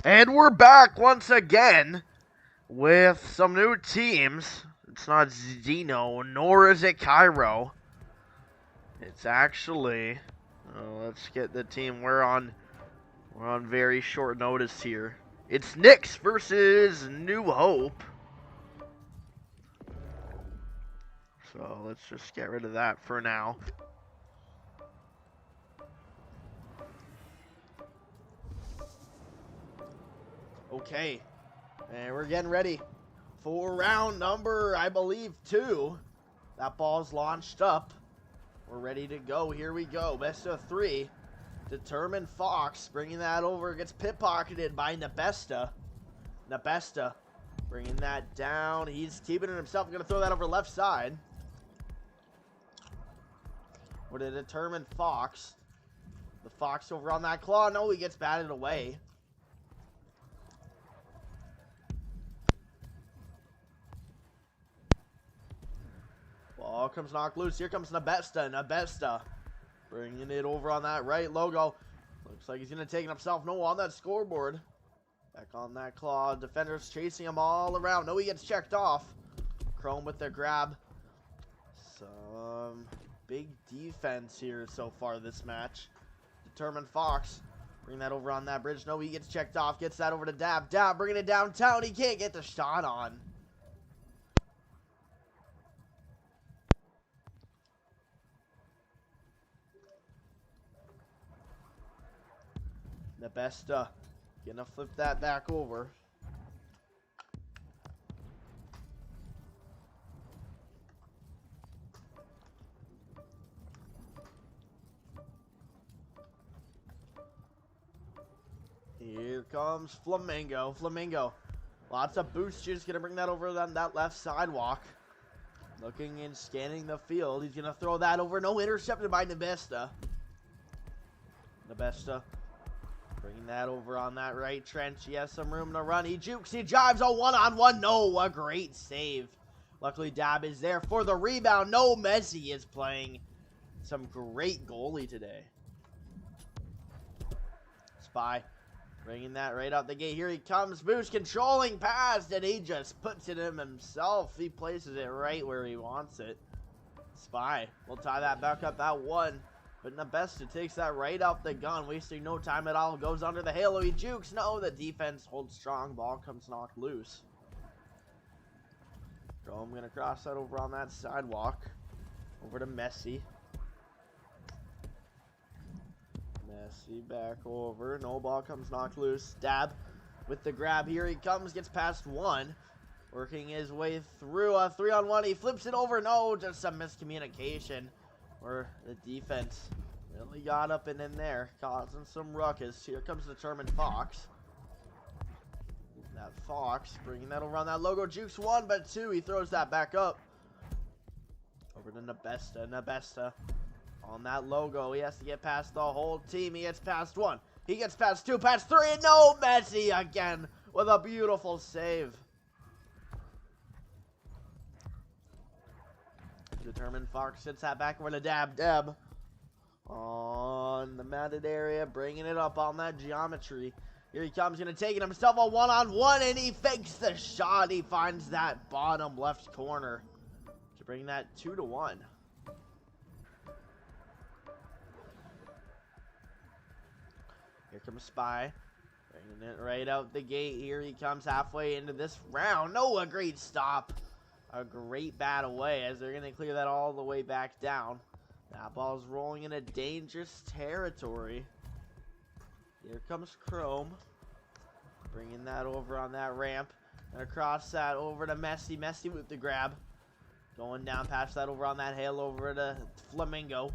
And we're back once again with some new teams. It's not Zeno, nor is it Cairo. It's actually, let's get the team. We're on very short notice here. It's Knicks versus New Hope. So let's just get rid of that for now. Okay, and we're getting ready for round number, I believe, 2. That ball's launched up. We're ready to go. Here we go. Best of 3. Determined Fox bringing that over. Gets pit-pocketed by Nebesta. Nebesta bringing that down. He's keeping it himself. Going to throw that over left side. With a determined Fox. The Fox over on that claw. No, he gets batted away. Ball comes knocked loose. Here comes Nebesta. Nebesta bringing it over on that right logo. Looks like he's going to take it himself. No, on that scoreboard. Back on that claw. Defenders chasing him all around. No, he gets checked off. Chrome with the grab. Some big defense here so far this match. Determined Fox. Bring that over on that bridge. No, he gets checked off. Gets that over to Dab. Dab bringing it downtown. He can't get the shot on. The best gonna flip that back over. Here comes Flamingo. Flamingo. Lots of boost. Just gonna bring that over on that left sidewalk. Looking and scanning the field. He's gonna throw that over. No, intercepted by Nebesta. Nebesta bringing that over on that right trench. He has some room to run. He jukes. He jives a one-on-one. No, a great save. Luckily, Dab is there for the rebound. No, Messi is playing some great goalie today. Spy bringing that right out the gate. Here he comes. Boost controlling pass, and he just puts it in himself. He places it right where he wants it. Spy will tie that back up at 1. But Nebesta takes that right off the gun, wasting no time at all. Goes under the halo. He jukes. No, the defense holds strong. Ball comes knocked loose. So I'm going to cross that over on that sidewalk. Over to Messi. Messi back over. No, ball comes knocked loose. Dab with the grab. Here he comes. Gets past 1. Working his way through a 3-on-1. He flips it over. No, just some miscommunication. Where the defense really got up and in there, causing some ruckus. Here comes the determined Fox. That Fox bringing that over on that logo. Jukes 1, but 2. He throws that back up. Over to Nebesta. Nebesta on that logo. He has to get past the whole team. He gets past 1. He gets past 2, past 3. And no, Messi again with a beautiful save. Determined Fox sits that back over to Dab. Dab on the matted area, bringing it up on that geometry. Here he comes, gonna take it himself a one-on-one, and he fakes the shot. He finds that bottom left corner to bring that 2-1. Here comes Spy, bringing it right out the gate. Here he comes halfway into this round. No, a great stop. A great bat away as they're going to clear that all the way back down. That ball's rolling into dangerous territory. Here comes Chrome. Bringing that over on that ramp. And across that over to Messi. Messi with the grab. Going down past that over on that hail over to Flamingo.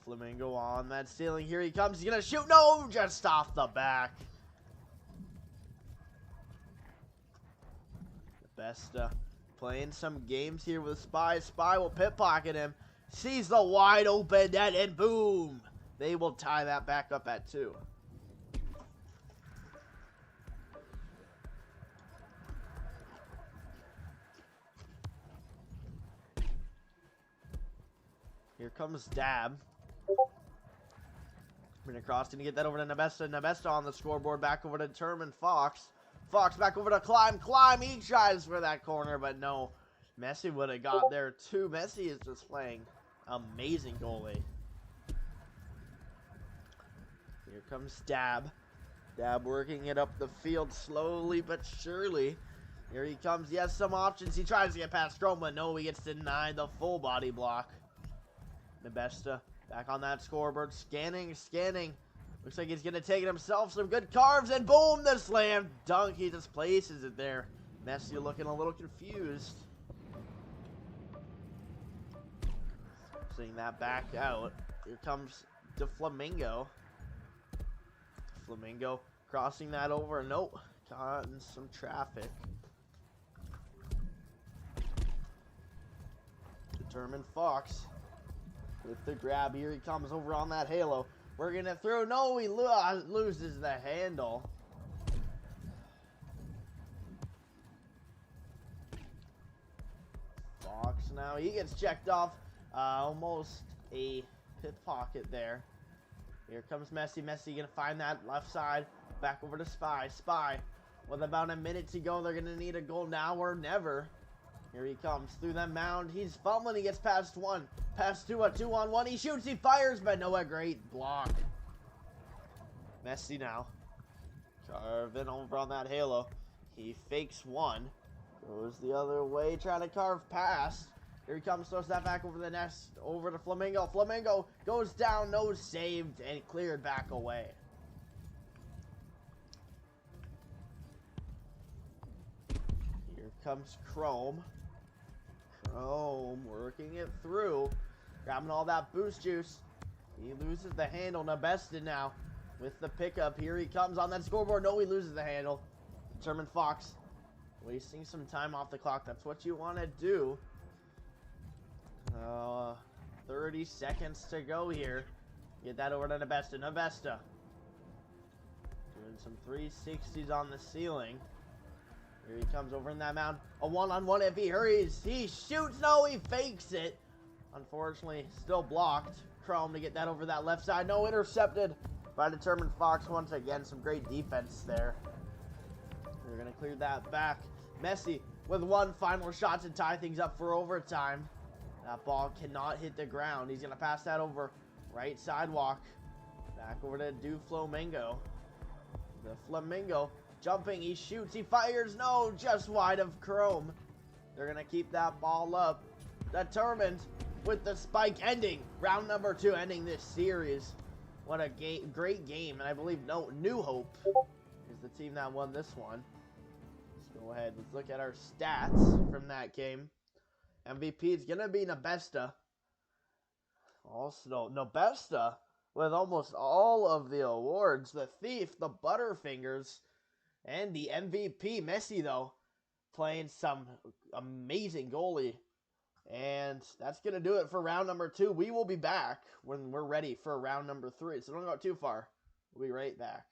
Flamingo on that ceiling. Here he comes. He's going to shoot. No, just off the back. The best playing some games here with Spy. Spy will pit pocket him. Sees the wide open net and boom. They will tie that back up at 2. Here comes Dab. Bring across. Going to get that over to Nebesta. Nebesta on the scoreboard. Back over to Determined Fox. Fox back over to Climb. Climb. He tries for that corner, but no. Messi would have got there too. Messi is just playing amazing goalie. Here comes Dab. Dab working it up the field slowly but surely. Here he comes. He has some options. He tries to get past Stroma. No, he gets denied the full body block. Nebesta back on that scoreboard. Scanning. Looks like he's going to take it himself. Some good carves, and boom, the slam dunk. He just places it there. Messi looking a little confused. Seeing that back out. Here comes the Flamingo. Flamingo crossing that over. Nope. Caught in some traffic. Determined Fox with the grab. Here he comes over on that halo. We're going to throw. No, he loses the handle. Fox now. He gets checked off. Almost a pit pocket there. Here comes Messi. Messi going to find that left side. Back over to Spy. Spy. With about a minute to go, they're going to need a goal now or never. Here he comes through that mound. He's fumbling. He gets past one. Past two. A 2-on-1. He shoots. He fires. But no, a great block. Messy now. Carving over on that halo. He fakes one. Goes the other way. Trying to carve past. Here he comes. Throws that back over the nest. Over to Flamingo. Flamingo goes down. No, saved. And cleared back away. Here comes Chrome. Chrome working it through. Grabbing all that boost juice. He loses the handle. Nabesta now with the pickup. Here he comes on that scoreboard. No, he loses the handle. Determined Fox wasting some time off the clock. That's what you want to do. 30 seconds to go here. Get that over to Nabesta. Nabesta doing some 360s on the ceiling. Here he comes over in that mound. A one-on-one. If he hurries, he shoots. No, he fakes it. Unfortunately, still blocked. Chrome to get that over that left side. No, intercepted by Determined Fox once again. Some great defense there. They're going to clear that back. Messi with one final shot to tie things up for overtime. That ball cannot hit the ground. He's going to pass that over right sidewalk. Back over to Flamingo. The Flamingo jumping. He shoots. He fires. No, just wide of Chrome. They're going to keep that ball up. Determined with the spike ending. Round number 2 ending this series. What a great game. And I believe New Hope is the team that won this one. Let's go ahead. Let's look at our stats from that game. MVP is going to be Nabesta. Also, Nabesta with almost all of the awards. The Thief, the Butterfingers, and the MVP. Messi, though, playing some amazing goalie. And that's going to do it for round number 2. We will be back when we're ready for round number 3. So don't go too far. We'll be right back.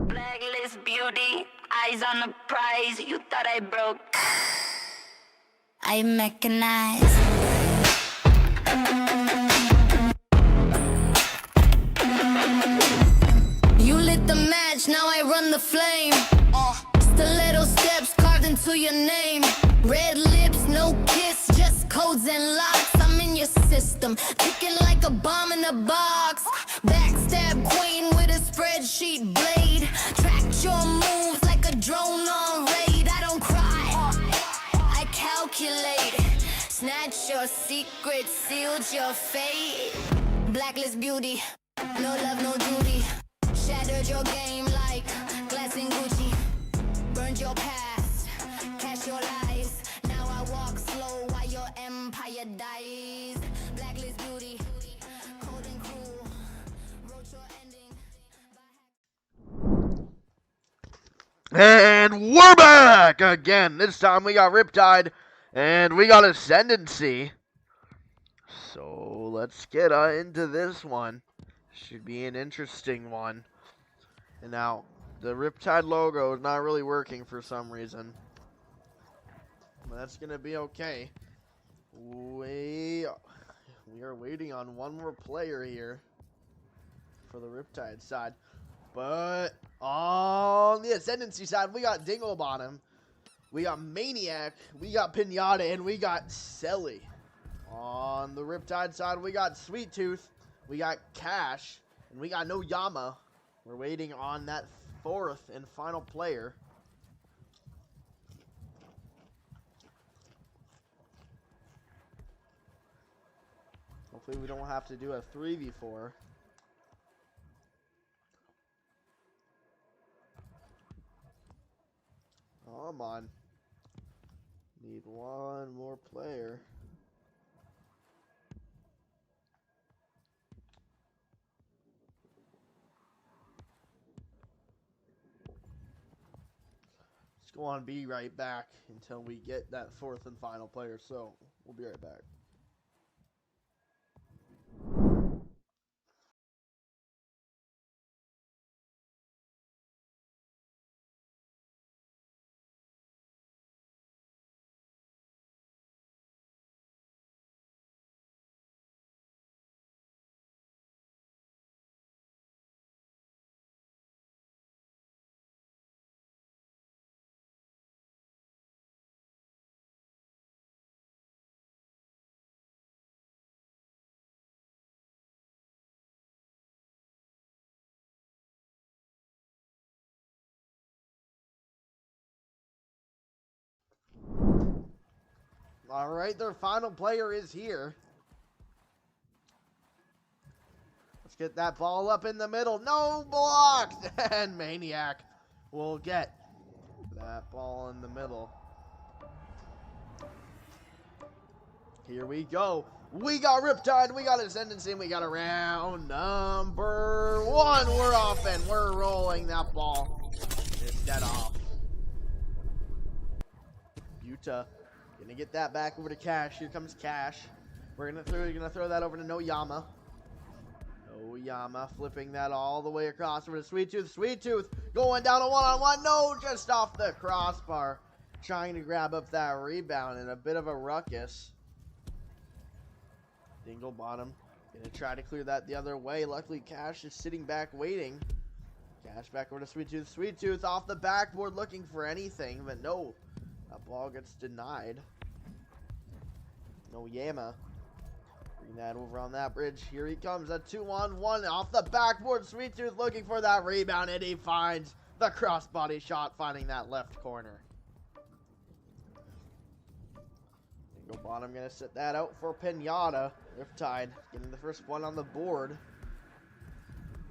Blacklist beauty, eyes on the prize. You thought I broke. I mechanized. You lit the match, now I run the flame. Stiletto steps carved into your name. Red lips, no kiss, just codes and locks. I'm in your system, ticking like a bomb in a box. Backstab queen with a spreadsheet blade. Track your moves like a drone on raid. I don't cry, I calculate. Snatch your secrets, sealed your fate. Blacklist beauty, no love, no duty. Shattered your game like glass and Gucci. Burned your past, cash your lies. Now I walk slow while your empire dies. Blacklist beauty, cold and cruel. Wrote your ending. And we're back again. This time we got Riptide and we got Ascendancy. So let's get into this one. Should be an interesting one. And now, the Riptide logo is not really working for some reason. But that's going to be okay. We are waiting on one more player here for the Riptide side. But on the Ascendancy side, we got Dinglebottom, we got Maniac, we got Pinata, and we got Selly. On the Riptide side, we got Sweet Tooth, we got Cash, and we got No Yama. We're waiting on that fourth and final player. Hopefully we don't have to do a 3v4. Come on. Need one more player. Go on, be right back until we get that fourth and final player. So we'll be right back. All right, their final player is here. Let's get that ball up in the middle. No blocked. And Maniac will get that ball in the middle. Here we go. We got Riptide, we got Ascendancy, and we got a round number 1. We're off and we're rolling that ball. Just dead off. Utah. Gonna get that back over to Cash. Here comes Cash. We're gonna throw that over to No Yama. No Yama flipping that all the way across over to Sweet Tooth. Sweet Tooth going down a one-on-one. No, just off the crossbar. Trying to grab up that rebound in a bit of a ruckus. Dinglebottom gonna try to clear that the other way. Luckily, Cash is sitting back waiting. Cash back over to Sweet Tooth. Sweet Tooth off the backboard looking for anything, but no. That ball gets denied. No Yama. Bring that over on that bridge. Here he comes. A 2-on-1 off the backboard. Sweet Tooth looking for that rebound, and he finds the crossbody shot, finding that left corner. Bottom gonna set that out for Pinata. Riptide getting the first one on the board.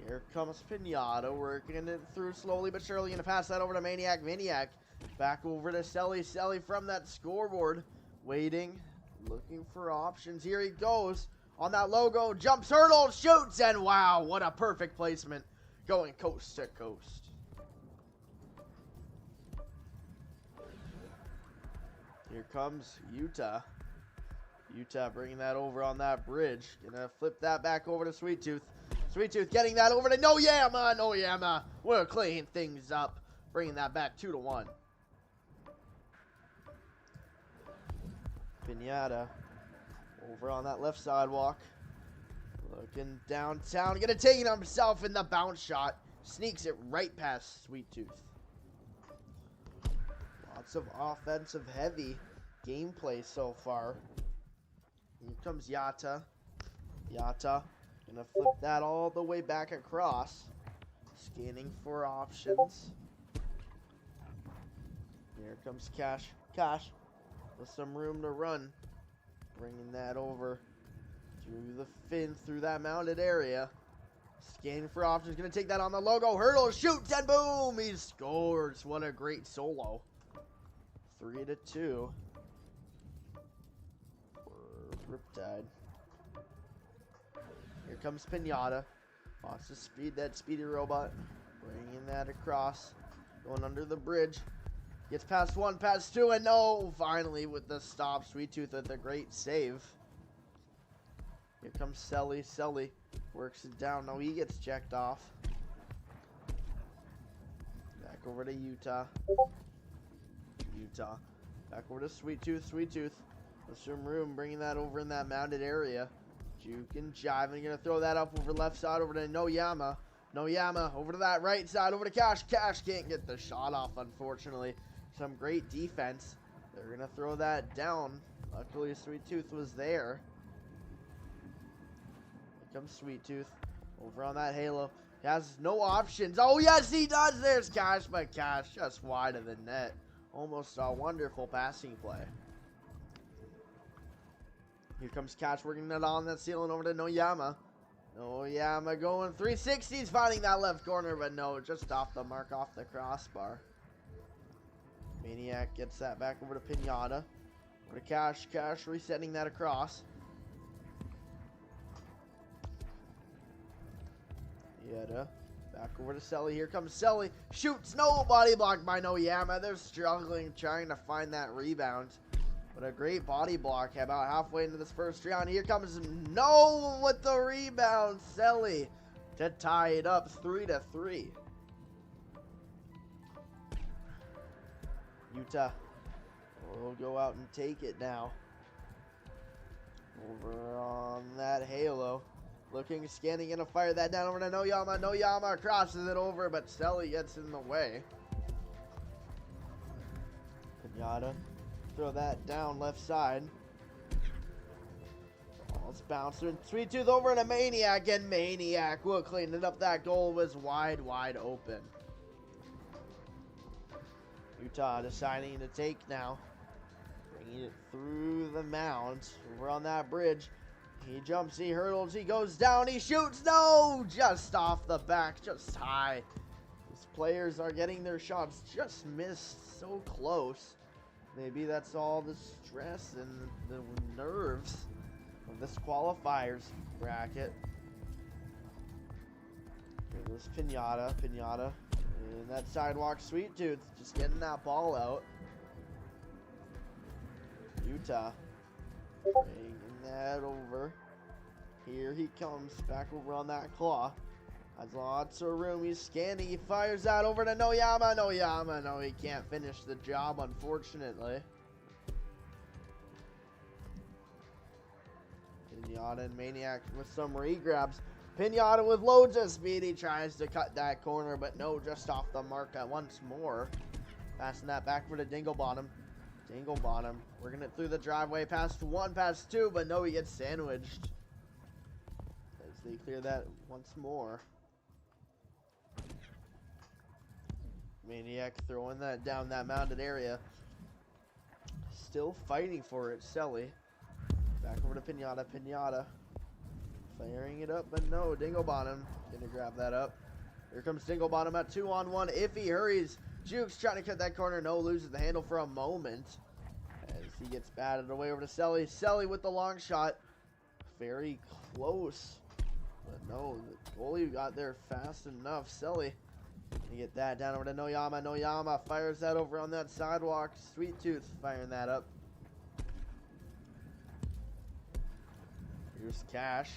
Here comes Pinata, working it through slowly but surely. Gonna pass that over to Maniac. Maniac back over to Selly. Selly from that scoreboard, waiting, looking for options. Here he goes on that logo. Jumps, hurdles, shoots, and wow, what a perfect placement, going coast to coast. Here comes Utah. Utah bringing that over on that bridge. Gonna flip that back over to Sweet Tooth. Sweet Tooth getting that over to Noyama. Noyama will clean things up, bringing that back 2-1. Pinata over on that left sidewalk. Looking downtown. Gonna take it on himself in the bounce shot. Sneaks it right past Sweet Tooth. Lots of offensive heavy gameplay so far. Here comes Yata. Yata gonna flip that all the way back across. Scanning for options. Here comes Cash. Cash with some room to run. Bringing that over through the fin, through that mounted area. Scanning for options. Gonna take that on the logo. Hurdle, shoots, and boom! He scores. What a great solo. 3-2 for Riptide. Here comes Pinata. Wants to speed that speedy robot. Bringing that across. Going under the bridge. Gets past one, past two, and no! Finally with the stop. Sweet Tooth with a great save. Here comes Selly. Selly works it down. No, he gets checked off. Back over to Utah. Utah. Back over to Sweet Tooth. Sweet Tooth. With some room, bringing that over in that mounted area. Juke and jiving. Gonna throw that up over left side over to Noyama. Noyama over to that right side. Over to Cash. Cash can't get the shot off, unfortunately. Some great defense. They're gonna throw that down. Luckily, Sweet Tooth was there. Here comes Sweet Tooth. Over on that halo. He has no options. Oh, yes, he does. There's Cash, but Cash just wide of the net. Almost a wonderful passing play. Here comes Cash working it on that ceiling over to Noyama. Noyama going 360s, finding that left corner, but no, just off the mark, off the crossbar. Maniac gets that back over to Pinata. Over to Cash. Cash resetting that across. Yetta. Back over to Selly. Here comes Selly. Shoots. No body block by Noyama. They're struggling trying to find that rebound. But a great body block about halfway into this first round. Here comes No with the rebound. Selly to tie it up 3-3. Utah will go out and take it now. Over on that halo. Looking, scanning, gonna fire that down over to Noyama. Noyama crosses it over, but Selly gets in the way. Pinata, throw that down left side. Ball's bouncing. Sweet Tooth over to Maniac, and Maniac will clean it up. That goal was wide open. Utah deciding to take now. Bringing it through the mound. Over on that bridge. He jumps, he hurdles, he goes down, he shoots. No! Just off the back, just high. These players are getting their shots just missed so close. Maybe that's all the stress and the nerves of this qualifiers bracket. Here goes Pinata. Pinata. And that sidewalk, Sweet Tooth just getting that ball out. Utah bringing that over. Here he comes back over on that claw. Has lots of room. He's scanning. He fires that over to Noyama. Noyama. No, he can't finish the job, unfortunately. Pinata and Maniac with some regrabs. Pinata with loads of speed. He tries to cut that corner, but no, just off the mark at once more. Passing that back for the Dinglebottom. Dinglebottom working it through the driveway. Past one, past two, but no, he gets sandwiched. As they clear that once more. Maniac throwing that down that mounted area. Still fighting for it, Selly. Back over to Pinata. Pinata firing it up, but no, Dinglebottom gonna grab that up. Here comes Dinglebottom at 2-on-1. If he hurries, Juke's trying to cut that corner. No, loses the handle for a moment as he gets batted away over to Selly. Selly with the long shot. Very close, but no, the goalie got there fast enough. Selly to get that down over to Noyama. Noyama fires that over on that sidewalk. Sweet Tooth firing that up. Here's Cash.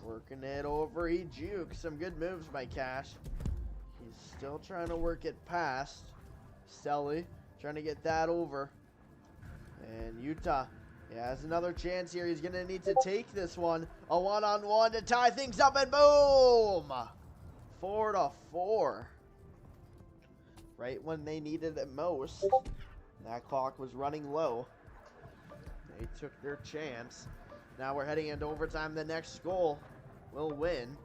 Working it over. He jukes. Some good moves by Cash. He's still trying to work it past. Selly trying to get that over. And Utah, he has another chance here. He's going to need to take this one. A one-on-one to tie things up, and boom! 4-4. Right when they needed it most. That clock was running low. They took their chance. Now we're heading into overtime. The next goal will win.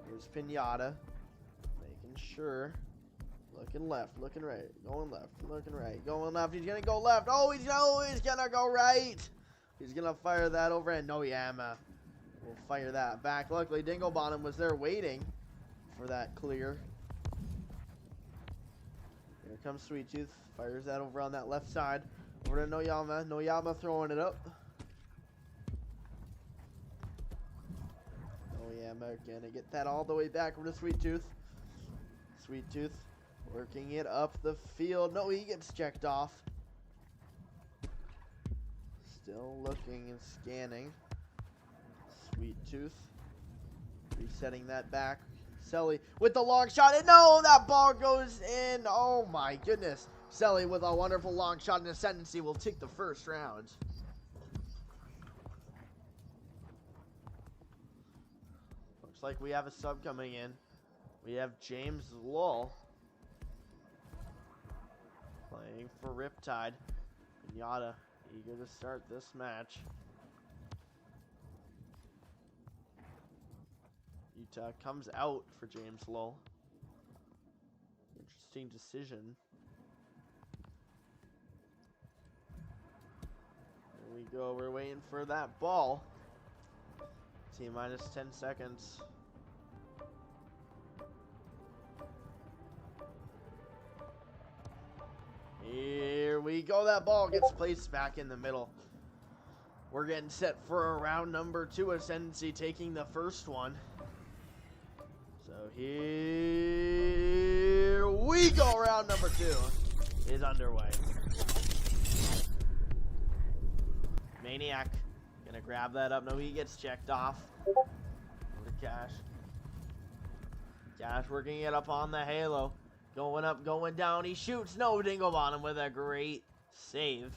Here's Pinata. Making sure. Looking left, looking right. Going left, looking right. Going left. He's going to go left. Oh, he's going to go right. He's going to fire that over. And Noyama will fire that back. Luckily, Dinglebottom was there waiting for that clear. Here comes Sweet Tooth. Fires that over on that left side. Over to Noyama. Noyama throwing it up. Noyama gonna get that all the way back over to Sweet Tooth. Sweet Tooth working it up the field. No, he gets checked off. Still looking and scanning. Sweet Tooth resetting that back. Selly with the long shot, and no, that ball goes in. Oh my goodness. Selly with a wonderful long shot, and Ascendancy will take the first round. Looks like we have a sub coming in. We have James Lull playing for Riptide. Pinata eager to start this match. Utah comes out for James Lull. Interesting decision. There we go. We're waiting for that ball. T-minus 10 seconds. Here we go. That ball gets placed back in the middle. We're getting set for round number 2. Ascendancy taking the first one. So here we go. Round number 2 is underway. Maniac gonna grab that up. No, he gets checked off. Over to Cash. Cash working it up on the halo. Going up, going down. He shoots. No, Dinglebottom with a great save.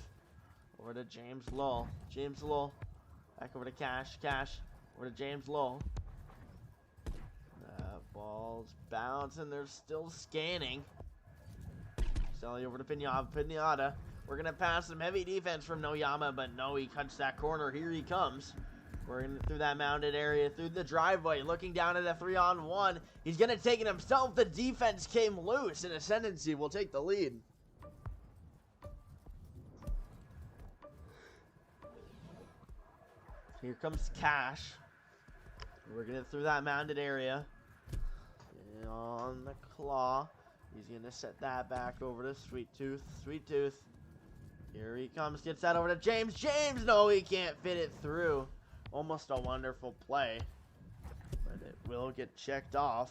Over to James Lull. James Lull. Back over to Cash. Cash. Over to James Lull. That ball's bouncing. They're still scanning. Selling over to Pinata. We're going to pass some heavy defense from Noyama, but no, he cuts that corner. Here he comes. We're in through that mounted area, through the driveway, looking down at a 3-on-1. He's going to take it himself. The defense came loose, and Ascendancy will take the lead. Here comes Cash. We're going to through that mounted area. And on the claw. He's going to set that back over to Sweet Tooth. Sweet Tooth. Here he comes. Gets that over to James. James! No, he can't fit it through. Almost a wonderful play. But it will get checked off.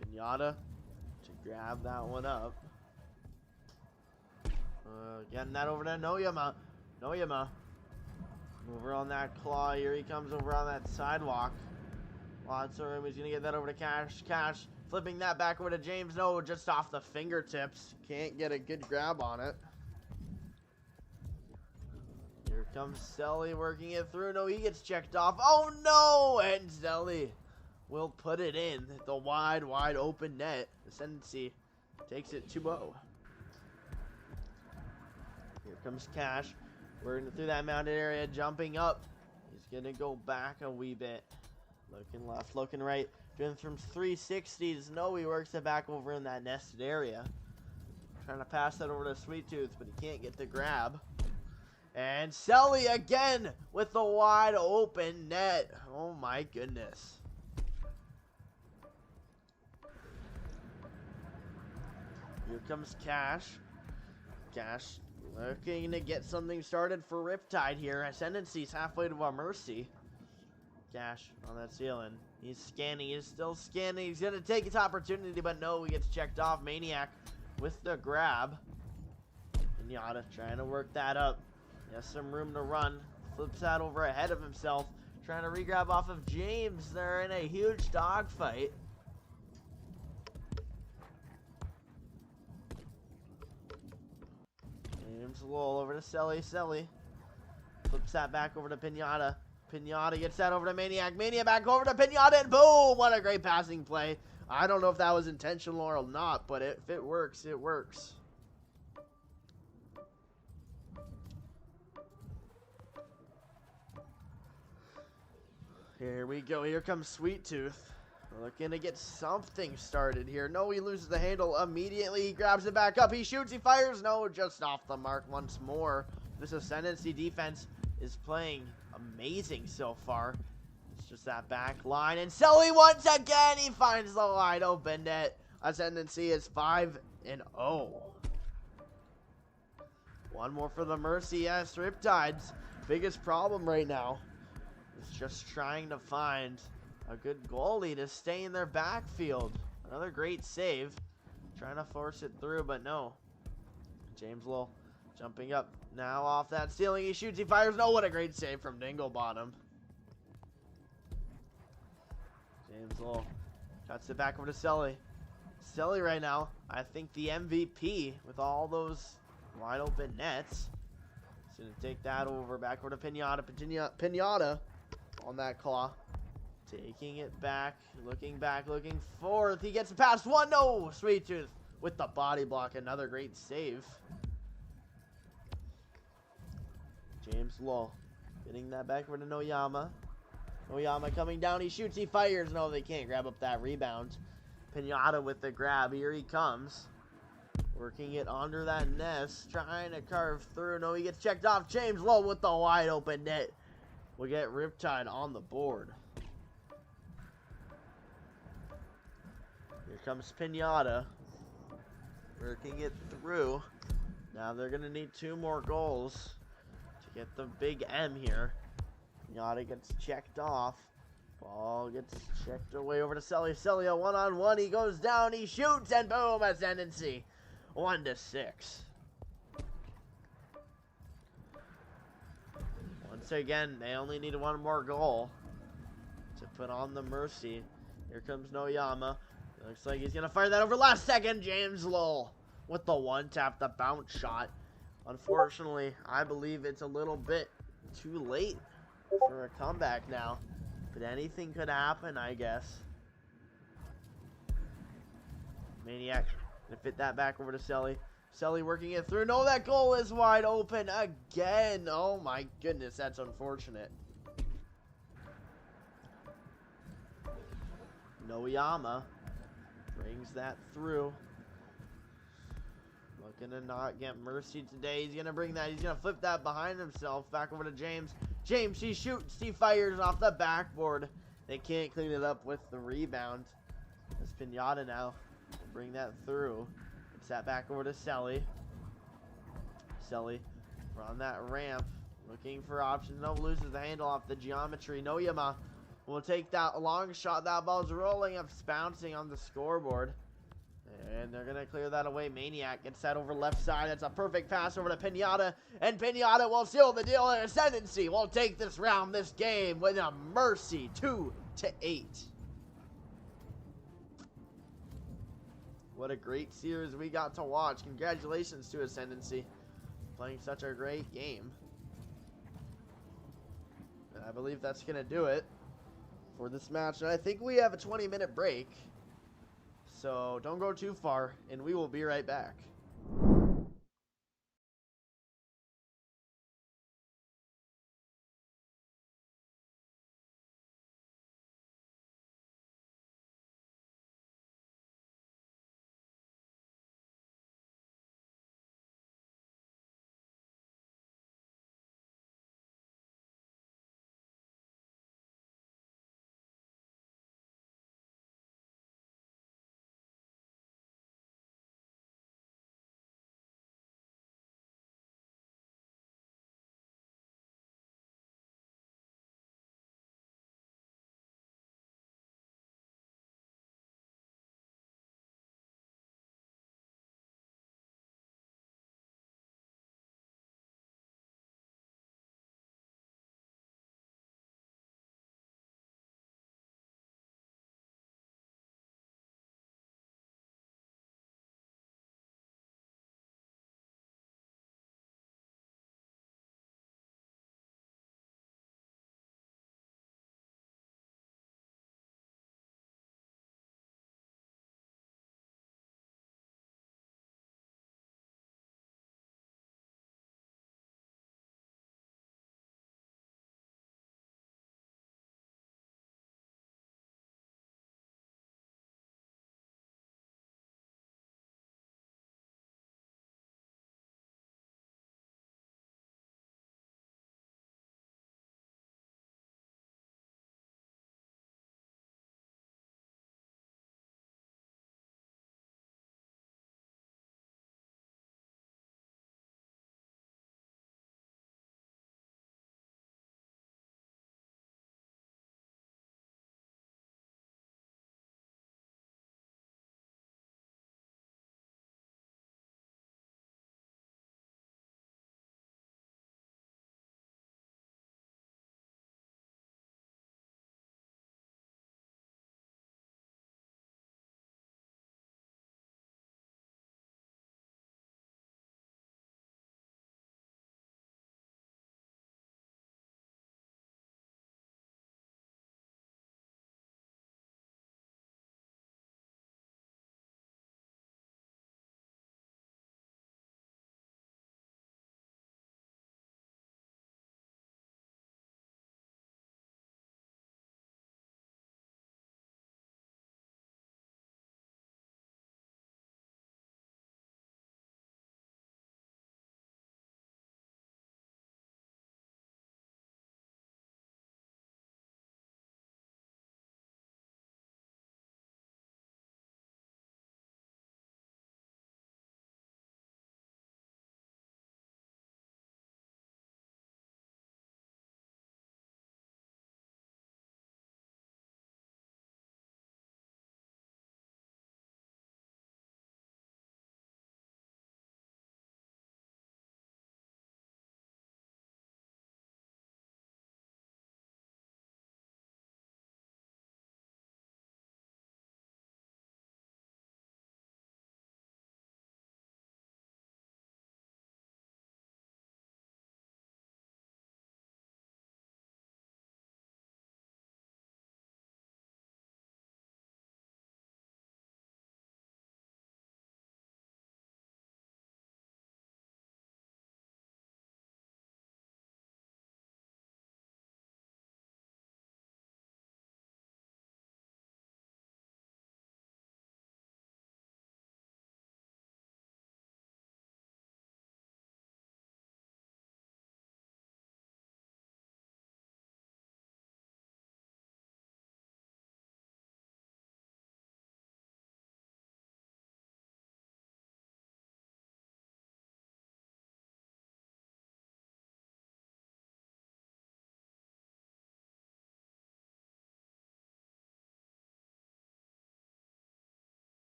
Pinata to grab that one up. Getting that over to Noyama. Noyama. Over on that claw. Here he comes over on that sidewalk. Lots of room. He's going to get that over to Cash. Cash flipping that back over to James. No, just off the fingertips. Can't get a good grab on it. Here comes Selly working it through. No, he gets checked off. Oh, no! And Selly will put it in. The wide open net. Ascendancy takes it 2-0. Here comes Cash. Working through that mounted area, jumping up. He's going to go back a wee bit. Looking left, looking right. Doing from 360s. No, he works it back over in that nested area. Trying to pass that over to Sweet Tooth, but he can't get the grab. And Selly again with the wide open net. Oh my goodness. Here comes Cash. Cash looking to get something started for Riptide here. Ascendancy's halfway to our mercy. Cash on that ceiling. He's scanning. He's still scanning. He's going to take his opportunity, but no, he gets checked off. Maniac with the grab. Pinata trying to work that up. He has some room to run. Flips that over ahead of himself. Trying to re-grab off of James. They're in a huge dogfight. James Lowell over to Selly. Selly flips that back over to Pinata. Pinata gets that over to Maniac. Maniac back over to Pinata, and boom! What a great passing play. I don't know if that was intentional or not, but if it works, it works. Here we go. Here comes Sweet Tooth. Looking to get something started here. No, he loses the handle immediately. He grabs it back up. He shoots. He fires. No, just off the mark once more. This Ascendancy defense is playing amazing so far. It's just that back line. And Selly once again, he finds the wide open net. Ascendancy is 5-0. One more for the Mercy. Yes, Riptide's biggest problem right now is just trying to find a good goalie to stay in their backfield. Another great save. Trying to force it through, but no. James Lowell jumping up now off that ceiling. He shoots, he fires. No, what a great save from Dinglebottom. James Lowell cuts it back over to Selly. Selly right now, I think the MVP with all those wide open nets. He's going to take that over, back over to Pinata. Pinata on that claw. Taking it back, looking forth. He gets past one. No, Sweet Tooth with the body block. Another great save. James Lowell getting that back over to Noyama. Noyama coming down. He shoots, he fires. No, they can't grab up that rebound. Pinata with the grab. Here he comes. Working it under that nest. Trying to carve through. No, he gets checked off. James Lowell with the wide open net. We'll get Riptide on the board. Here comes Pinata. Working it through. Now they're going to need 2 more goals to get the big M here. Pinata gets checked off. Ball gets checked away over to Selly. Selly a one-on-one. He goes down. He shoots. And boom, Ascendancy. 1-6. Once again, they only need 1 more goal to put on the Mercy. Here comes Noyama. Looks like he's going to fire that over last second. James Lowell with the one-tap, the bounce shot. Unfortunately, I believe it's a little bit too late for a comeback now. But anything could happen, I guess. Maniac going to fit that back over to Selly. Selly working it through. No, that goal is wide open again. Oh my goodness, that's unfortunate. Noyama brings that through. Looking to not get Mercy today. He's going to bring that. He's going to flip that behind himself. Back over to James. James, he shoots. He fires off the backboard. They can't clean it up with the rebound. It's Pinata now. Bring that through. It's that back over to Selly. Selly on that ramp. Looking for options. No, loses the handle off the geometry. Noyama will take that long shot. That ball's rolling up, bouncing on the scoreboard. And they're going to clear that away. Maniac gets that over left side. That's a perfect pass over to Pinata. And Pinata will seal the deal. And Ascendancy will take this round, this game, with a Mercy 2-8. What a great series we got to watch. Congratulations to Ascendancy. Playing such a great game. And I believe that's going to do it for this match. And I think we have a 20-minute break. So don't go too far, and we will be right back.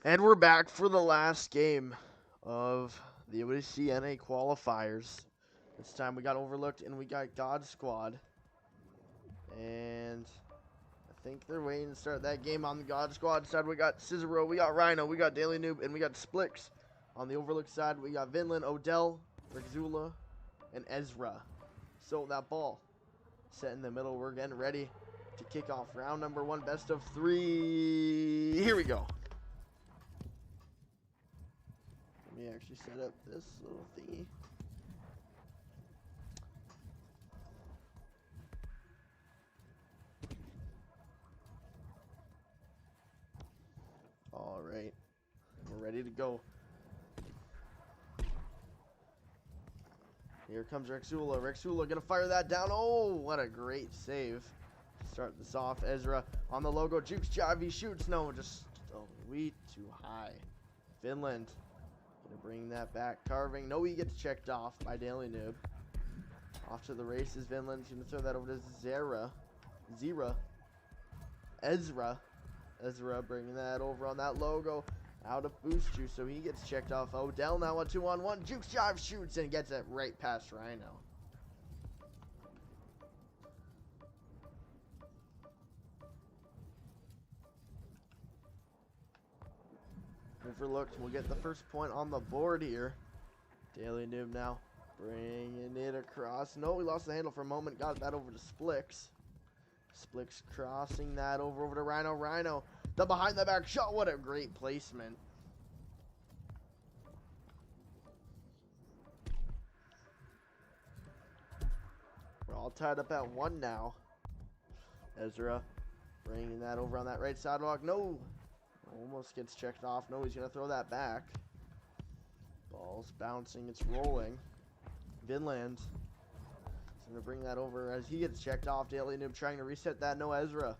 And we're back for the last game of the OCNA qualifiers. This time we got Overlooked and we got God Squad. And I think they're waiting to start that game on the God Squad side. We got Cicero, we got Rhino, we got Daily Noob, and we got Splix. On the Overlooked side, we got Vinland, Odell, Rixula, and Ezra. So that ball set in the middle. We're getting ready to kick off round number 1, best of 3. Here we go. Let me actually set up this little thingy. All right, we're ready to go. Here comes Rexula. Rexula gonna fire that down. Oh, what a great save. Start this off. Ezra on the logo. Jukes jive. He shoots. No, just a wee too high. Finland gonna bring that back. Carving. No, he gets checked off by Daily Noob. Off to the races. Finland's gonna throw that over to Ezra bringing that over on that logo. Out of boost you, so he gets checked off. Odell now a 2-on-1. Jukes jive shoots and gets it right past Rhino. Overlooked will get the first point on the board here. Daily Noob now bringing it across. No, we lost the handle for a moment. Got that over to Splix. Splix crossing that over to Rhino. Rhino, the behind the back shot. What a great placement. We're all tied up at 1 now. Ezra bringing that over on that right sidewalk. No. Almost gets checked off. No, he's going to throw that back. Ball's bouncing. It's rolling. Vinland is going to bring that over as he gets checked off. Daily Noob trying to reset that. No, Ezra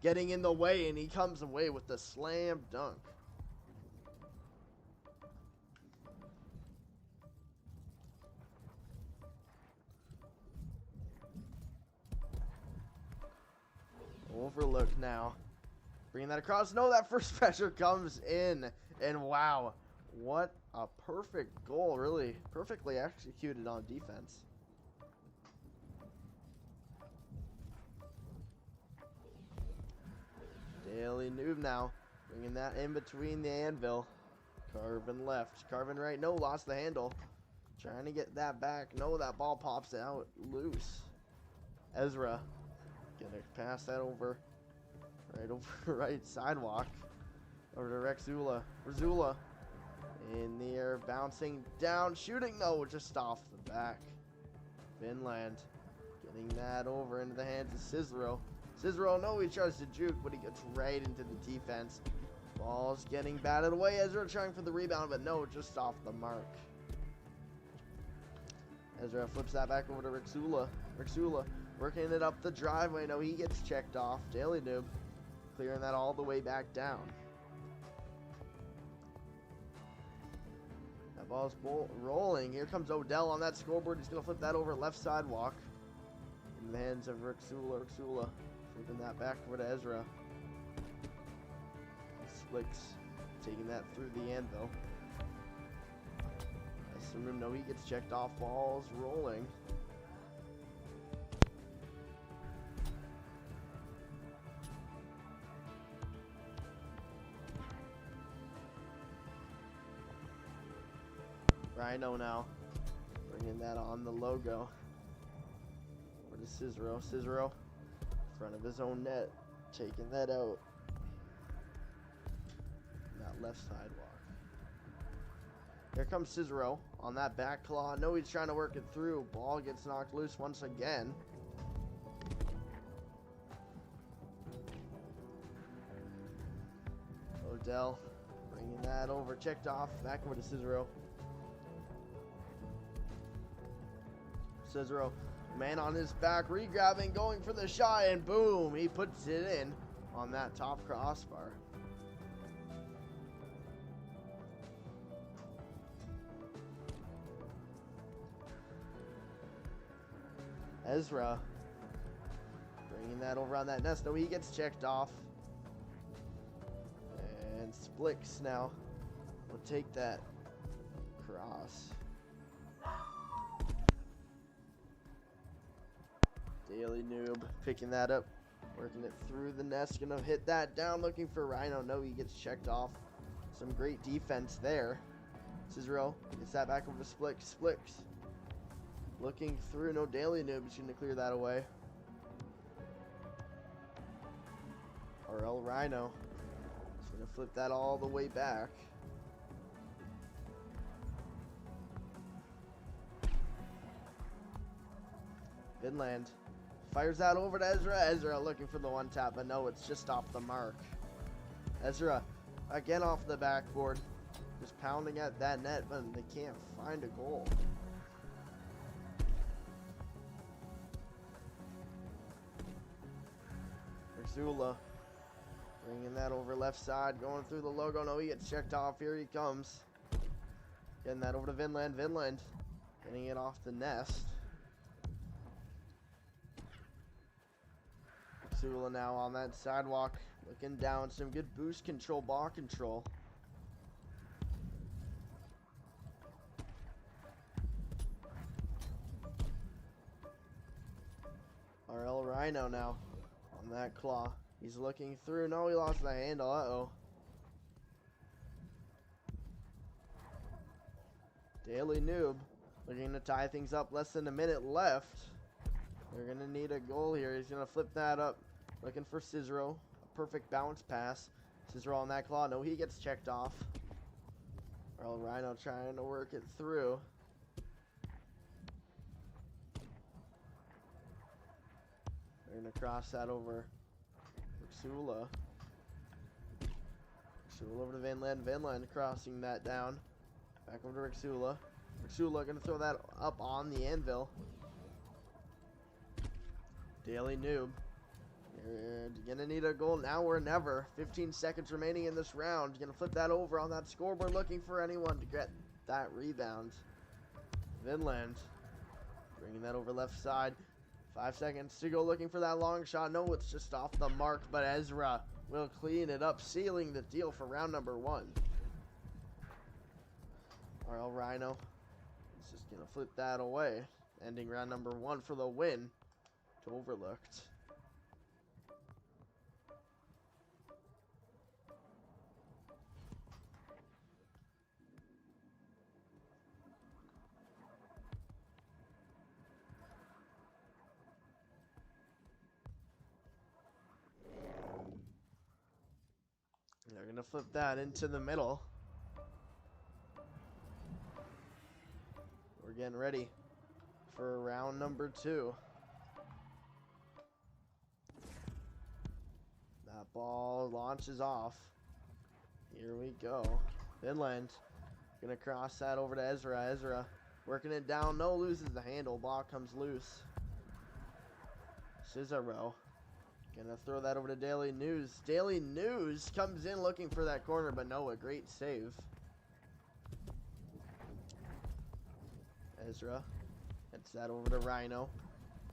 getting in the way, and he comes away with the slam dunk. Overlooked now. Bringing that across. No, that first pressure comes in. And wow, what a perfect goal. Really perfectly executed on defense. Daily Noob now. Bringing that in between the anvil. Carvin left. Carvin right. No, lost the handle. Trying to get that back. No, that ball pops out loose. Ezra gonna pass that over. Right over right sidewalk. Over to Rexula. Rexula in the air, bouncing down, shooting. No, just off the back. Finland getting that over into the hands of Cicero. Cicero, no, he tries to juke, but he gets right into the defense. Ball's getting batted away. Ezra trying for the rebound, but no, just off the mark. Ezra flips that back over to Rexula. Rexula working it up the driveway. No, he gets checked off. Daily Noob clearing that all the way back down. That ball's rolling. Here comes Odell on that scoreboard. He's going to flip that over left sidewalk. In the hands of Rexula. Rexula flipping that back over to Ezra. Slicks taking that through the anvil. No, he gets checked off. Ball's rolling. Rhino now bringing that on the logo. Over to Cicero. Cicero in front of his own net, taking that out. That left sidewalk. Here comes Cicero on that back claw. No, he's trying to work it through. Ball gets knocked loose once again. Odell bringing that over. Checked off. Back over to Cicero. Cicero, man on his back, re-grabbing, going for the shot, and boom, he puts it in on that top crossbar. Ezra bringing that over on that nest. No, he gets checked off. And Splix now will take that cross. Daily Noob picking that up, working it through the nest, gonna hit that down, looking for Rhino. No, he gets checked off. Some great defense there. Cicero gets that back over to Splix. Splix looking through, no Daily Noob is gonna clear that away. RL Rhino is gonna flip that all the way back. Vinland fires that over to Ezra. Ezra looking for the one tap, but no, it's just off the mark. Ezra again off the backboard, just pounding at that net, but they can't find a goal. Zula bringing that over left side, going through the logo. No, he gets checked off. Here he comes. Getting that over to Vinland. Vinland getting it off the nest. Zula now on that sidewalk, looking down. Some good boost control, ball control. RL Rhino now on that claw. He's looking through. No, he lost the handle. Uh-oh. Daily Noob looking to tie things up. Less than a minute left. They're going to need a goal here. He's going to flip that up. Looking for Cicero. A perfect bounce pass. Cicero on that claw. No, he gets checked off. RL Rhino trying to work it through. They're going to cross that over. Rixula. Rixula over to Vinland. Vinland crossing that down. Back over to Rixula. Rixula going to throw that up on the anvil. Daily Noob. You're going to need a goal now or never. 15 seconds remaining in this round. Going to flip that over on that scoreboard, looking for anyone to get that rebound. Vinland bringing that over left side. 5 seconds to go, looking for that long shot. No, it's just off the mark, but Ezra will clean it up, sealing the deal for round number 1. RL Rhino is just going to flip that away, ending round number 1 for the win to Overlooked. They're going to flip that into the middle. We're getting ready for round number 2. That ball launches off. Here we go. Vinland going to cross that over to Ezra. Ezra working it down. No, loses the handle. Ball comes loose. Cicero gonna throw that over to Daily News. Daily News comes in looking for that corner, but no, a great save. Ezra gets that over to Rhino.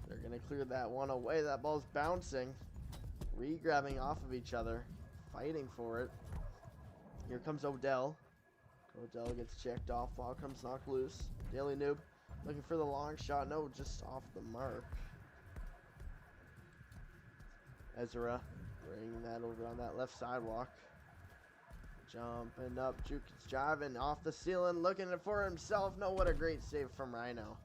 They're gonna clear that one away. That ball's bouncing, re-grabbing off of each other, fighting for it. Here comes Odell. Odell gets checked off. Ball comes knocked loose. Daily Noob looking for the long shot. No, just off the mark. Ezra bringing that over on that left sidewalk. Jumping up, Juke is driving off the ceiling, looking for himself. No, what a great save from Rhino.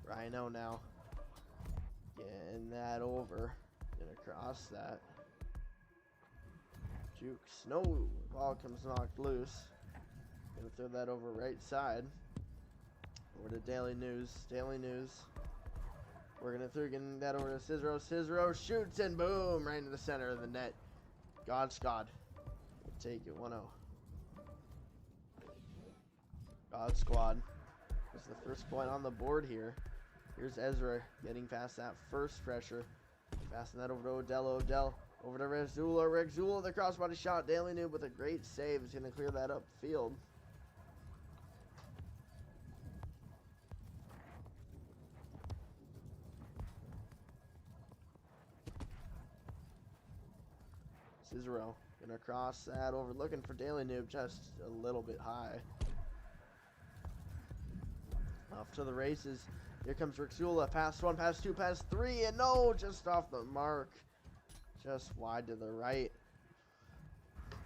Rhino now getting that over. Gonna cross that. Jukes, no, ball comes knocked loose. Gonna throw that over right side. Over to Daily News. Daily News. Working it through, getting that over to Cicero. Cicero shoots and boom, right into the center of the net. God Squad will take it 1-0. God Squad is the first point on the board here. Here's Ezra getting past that first pressure. Passing that over to Odell. Odell over to Rexula. Rexula, the crossbody shot. Daily Noob with a great save is going to clear that upfield. Cicero gonna cross that over, looking for Daily Noob, just a little bit high. Off to the races. Here comes Rixula. Pass 1, pass 2, pass 3, and no, just off the mark. Just wide to the right.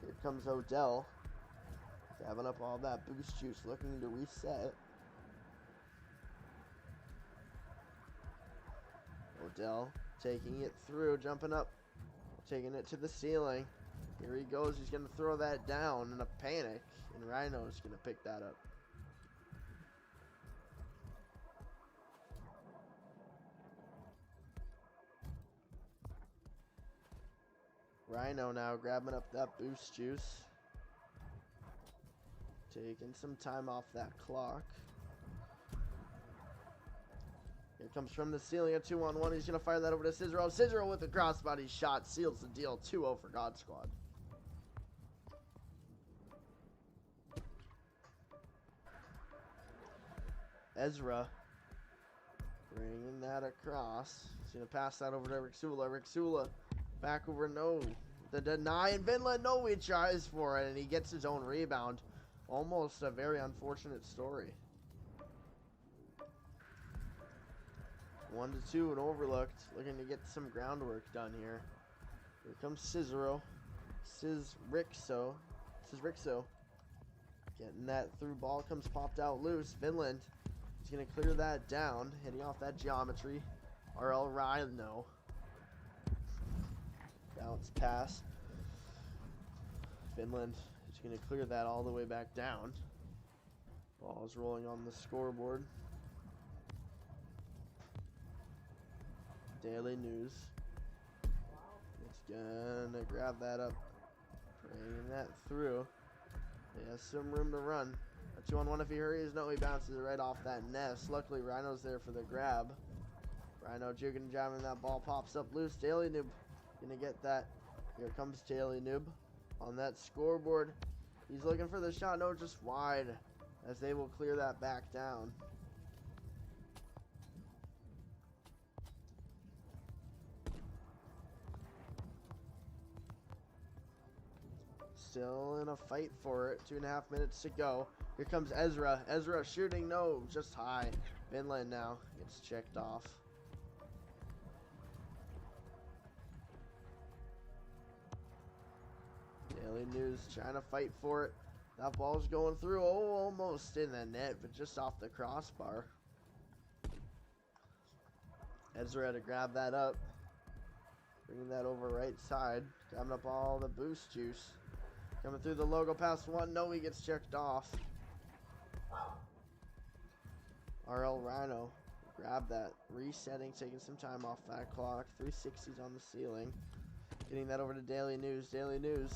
Here comes Odell. Grabbing up all that boost juice, looking to reset. Odell taking it through, jumping up, taking it to the ceiling. Here he goes. He's going to throw that down in a panic, and Rhino's going to pick that up. Rhino now grabbing up that boost juice. Taking some time off that clock. Here comes from the ceiling, a 2-on-1. He's going to fire that over to Cicero. Cicero with a crossbody shot seals the deal. 2-0 for God Squad. Ezra bringing that across. He's going to pass that over to Rixula. Rixula back over, no. The deny, and Vinland, no, he tries for it, and he gets his own rebound. Almost a very unfortunate story. 1-2 and overlooked. Looking to get some groundwork done here. Here comes Cicero. Rixo. Getting that through ball comes popped out loose. Vinland is going to clear that down. Hitting off that geometry. RL Rhino. Bounce pass. Vinland is going to clear that all the way back down. Ball is rolling on the scoreboard. Daily News. It's gonna grab that up. Bringing that through. He has some room to run. A 2-on-1 if he hurries. No, he bounces it right off that nest. Luckily, Rhino's there for the grab. Rhino juking and jamming. That ball pops up loose. Daily Noob gonna get that. Here comes Daily Noob on that scoreboard. He's looking for the shot. No, just wide. As they will clear that back down. Still in a fight for it. 2.5 minutes to go. Here comes Ezra. Ezra shooting. No, just high. Vinland now gets checked off. Daily News trying to fight for it. That ball's going through. Oh, almost in the net, but just off the crossbar. Ezra to grab that up. Bringing that over right side. Grabbing up all the boost juice. Coming through the logo, pass 1. No, he gets checked off. RL Rhino. Grab that. Resetting, taking some time off that clock. 360s on the ceiling. Getting that over to Daily News. Daily News.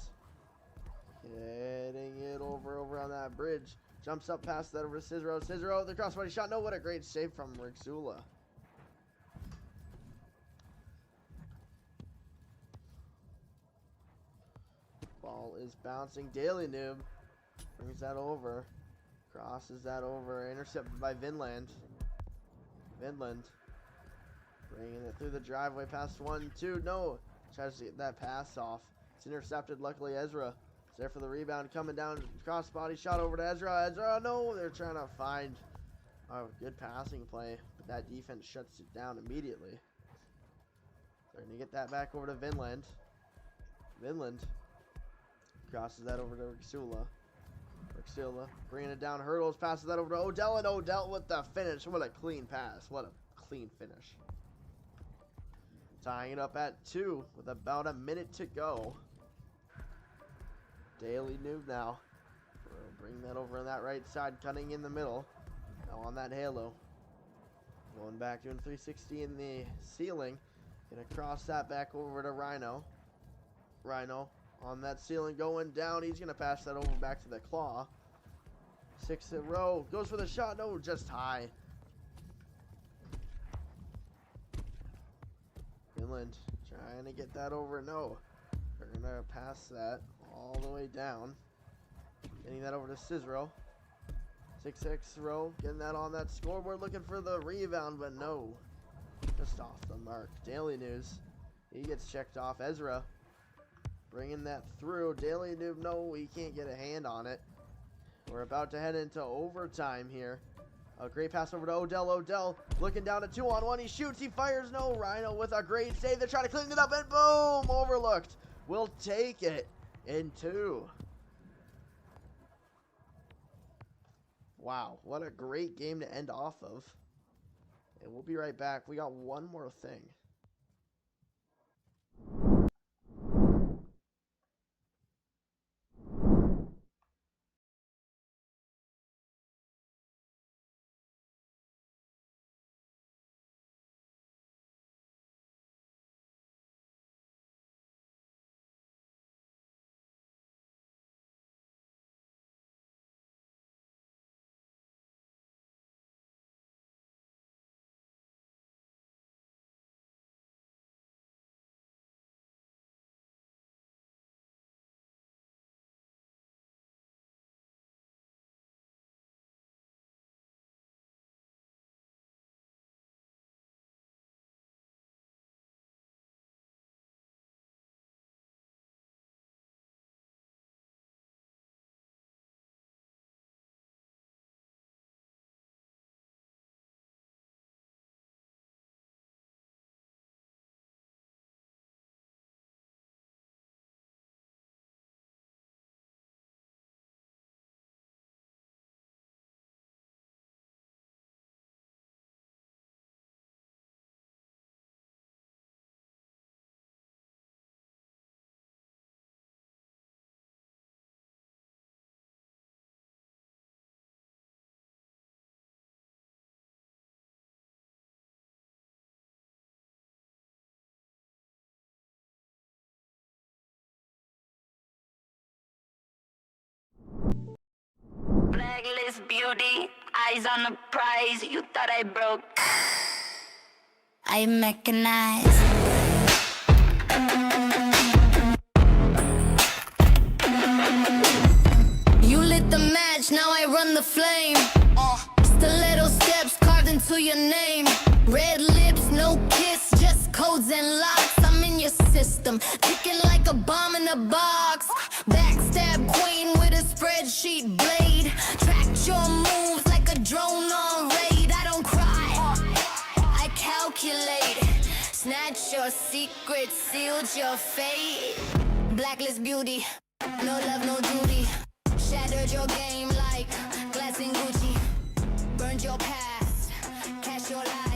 Getting it over on that bridge. Jumps up past that over to Cicero. Cicero, the crossbody shot. No, what a great save from Rixula. Ball is bouncing. Daily Noob brings that over. Crosses that over. Intercepted by Vinland. Vinland bringing it through the driveway. Past 1, 2. No. Tries to get that pass off. It's intercepted. Luckily, Ezra is there for the rebound. Coming down. Crossbody shot over to Ezra. Ezra, no. They're trying to find a good passing play. But that defense shuts it down immediately. They're going to get that back over to Vinland. Vinland crosses that over to Rixula. Rixula bringing it down. Hurdles. Passes that over to Odell. And Odell with the finish. What a clean pass. What a clean finish. Tying it up at 2 with about a minute to go. Daily Noob now. We'll bring that over on that right side. Cutting in the middle. Now on that halo. Going back doing 360 in the ceiling. Gonna cross that back over to Rhino. Rhino on that ceiling going down. He's going to pass that over back to the claw. 6 in a row. Goes for the shot. No, just high. Vinland trying to get that over. No. They're going to pass that all the way down. Getting that over to Cicero. 6-6 row. Getting that on that scoreboard. Looking for the rebound, but no. Just off the mark. Daily News. He gets checked off. Ezra bringing that through. Daily Noob, no, we can't get a hand on it. We're about to head into overtime here. A great pass over to Odell. Odell looking down a 2-on-1. He shoots, he fires. No, Rhino with a great save. They're trying to clean it up, and boom, overlooked. We'll take it in 2. Wow, what a great game to end off of. And we'll be right back. We got one more thing. Blacklist beauty, eyes on the prize. You thought I broke. I mechanized. You lit the match, now I run the flame. Stiletto steps carved into your name. Red lips, no kiss, just codes and locks. I'm in your system, ticking like a bomb in a box. Backstab queen with a spreadsheet blade. Tracked your moves like a drone on raid. I don't cry, I calculate. Snatch your secrets, sealed your fate. Blacklist beauty, no love, no duty. Shattered your game like glass and Gucci. Burned your past, cash your life.